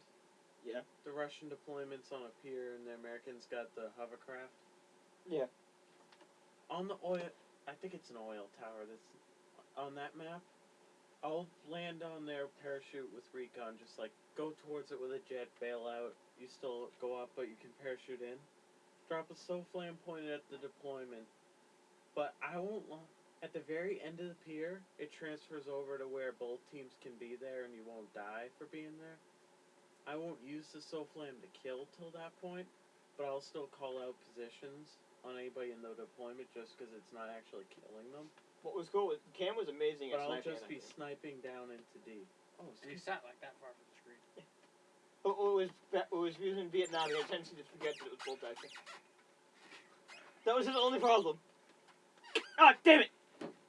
Yeah. The Russian deployments on a pier and the Americans got the hovercraft? Yeah. On the oil, I think it's an oil tower that's on that map. I'll land on their parachute with recon, just like go towards it with a jet, bail out. You still go up, but you can parachute in. Drop a SO flame pointed at the deployment. But I won't. At the very end of the pier, it transfers over to where both teams can be there and you won't die for being there. I won't use the SO flame to kill till that point, but I'll still call out positions on anybody in the deployment just because it's not actually killing them. What was cool was Cam was amazing But at I'll sniping. just be sniping down into D. Oh, And you sat like that far from the screen. What was using Vietnam, he had a tendency to forget that it was bolt action. That was his only problem. Ah, damn it!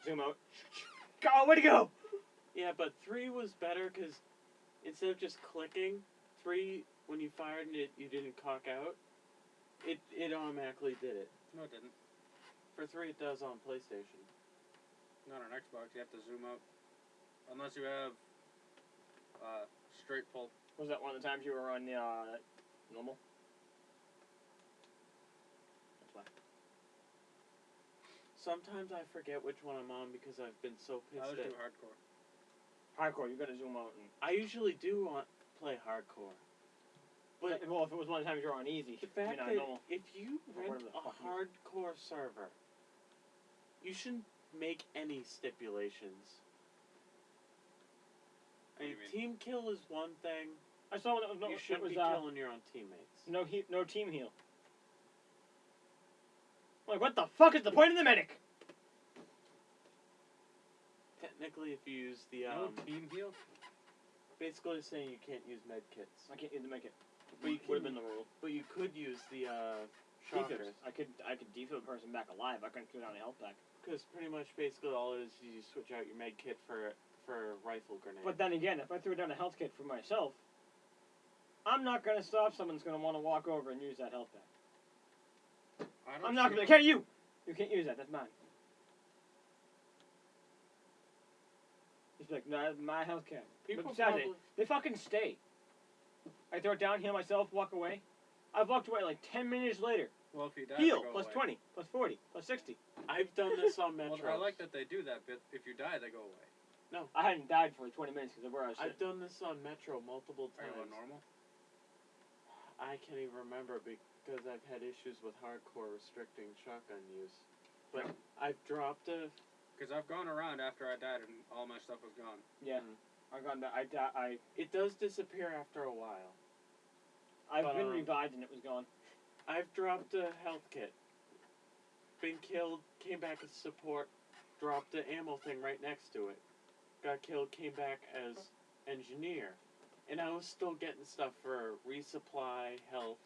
Zoom out. God, way to go! Yeah, but 3 was better because instead of just clicking, 3, when you fired and you didn't cock out, it automatically did it. No, it didn't. For 3, it does on PlayStation. Not on Xbox. You have to zoom out. Unless you have straight pull. Was that one of the times you were on the normal? That's why. Sometimes I forget which one I'm on because I've been so I was pissed too at. hardcore. Hardcore, you gotta zoom out and. I usually do play hardcore. But Well, if it was one of the times you were on easy, the fact not that normal. if you Or rent whatever the a fuck it is. hardcore server, you shouldn't make any stipulations. I What do mean, you team kill is one thing. I saw one that was no. You It shouldn't was be killing your own teammates. no team heal. Like, what the fuck is the point of the medic? Technically, if you use the No team heal? basically saying you can't use med kits, I can't use the medic. but you Would have can, been the rule. but you could use the shockers. Defibs. I could defib a person back alive. I couldn't throw down a health pack. Because pretty much basically all it is you switch out your med kit for a rifle grenade. But then again, if I threw down a health kit for myself, I'm not gonna stop someone that's gonna want to walk over and use that health pack. I'm not gonna be like, hey, you can't use that. That's mine. He's like, no, that's my health kit. People But besides probably, they fucking stay. I throw it down, heal myself, walk away. I've walked away like 10 minutes later. Well, if you die, Heal, they go plus away. 20, plus 40, plus 60. I've done this on Metro. Well, I like that they do that, but if you die, they go away. I hadn't died for 20 minutes because of where I was I've sitting. done this on Metro multiple Are you on times. normal? I can't even remember because I've had issues with hardcore restricting shotgun use. But I've dropped a. Because I've gone around after I died and all my stuff was gone. Yeah. I've gone back. I It does disappear after a while. I've But, been revived and it was gone. I've dropped a health kit. Been killed, came back as support, dropped the ammo thing right next to it. Got killed, came back as engineer. And I was still getting stuff for resupply, health.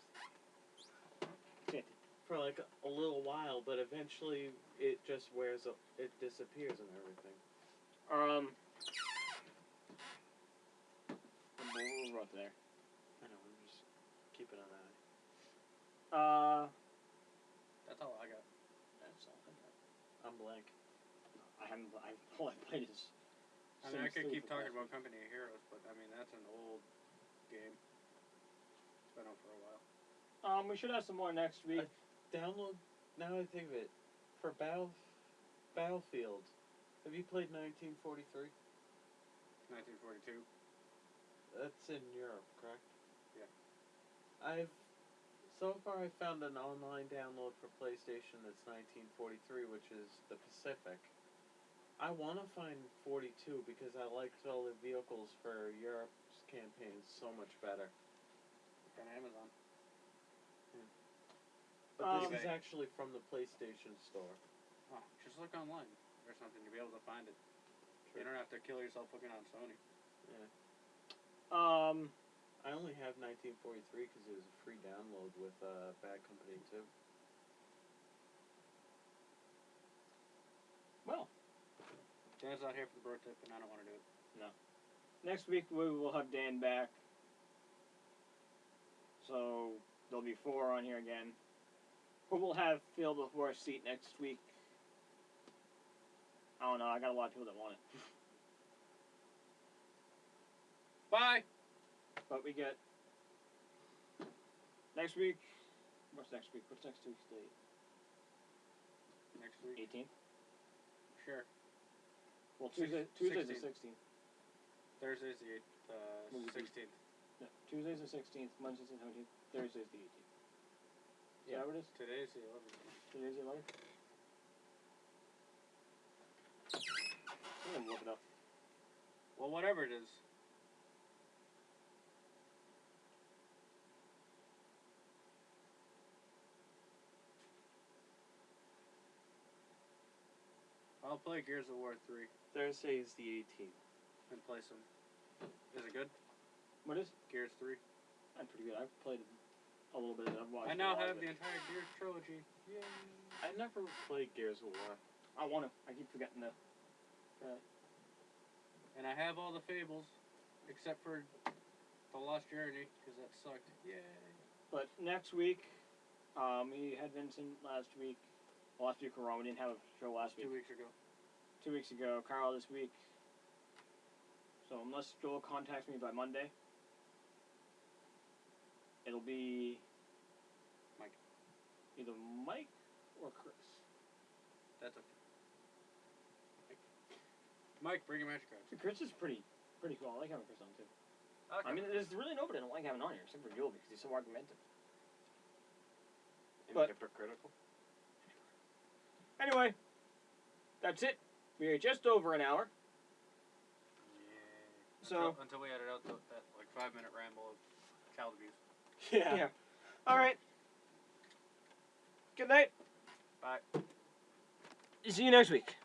Shit. For like a little while, but eventually it just wears up, it disappears and everything. We're up there. I know, I'm just keeping an eye. That's all I got. That's all I got. I'm blank. All I played is. I mean, I could Sims 3 keep for talking last about Company of Heroes, but I mean, that's an old game. It's been out for a while. week. We should have some more next week. Download, now I think of it, for Battlefield, have you played 1943? 1942. That's in Europe, correct? Yeah. So far I found an online download for PlayStation that's 1943, which is the Pacific. I want to find 42 because I liked all the vehicles for Europe's campaigns so much better. It's on Amazon. But this Okay. is actually from the PlayStation Store. Oh, just look online or something. You'll be able to find it. True. You don't have to kill yourself looking on Sony. I only have 1943 because it was a free download with Bad Company 2. Well, Dan's not here for the bro tip, and I don't want to do it. next week we will have Dan back. So there'll be 4 on here again. Who will have fill the worst seat next week? I don't know. I got a lot of people that want it. Bye. But we get next week. What's next week? What's next week's date? Next week. 18th. Sure. Well, Six- Tuesday's the 16th. 16th. Thursday's the Movie 16th. No, Tuesday's the 16th. Monday's the 17th. Thursday's the 18th. Is Yeah. that what it is? Today's the 11th. Today's the 11th. I'm gonna look it up. Well, whatever it is. I'll play Gears of War 3 Thursday is the 18th. and play some. Is it good? What is? Gears 3. I'm pretty good. I've played a little bit. I've watched. I a now lot have of the it. entire Gears trilogy. Yay! I never played Gears of War. I want to. I keep forgetting to. And I have all the Fables, except for the Lost Journey, because that sucked. Yay! But next week, we had Vincent last week. Well, last week we're on. We didn't have a show last week. 2 weeks ago. 2 weeks ago. Carl this week. So unless Joel contacts me by Monday, it'll be Mike. Either Mike or Chris. That's okay. Mike, bring your magic cards. So Chris is pretty cool. I like having Chris on too. Okay. I mean, there's really nobody I don't like having on here except for Joel because he's so argumentative. And But- hypocritical. Anyway, that's it. We're just over an hour. Yeah. So- until we edit out that like 5-minute ramble of child abuse. Yeah. All right. Good night. Bye. See you next week.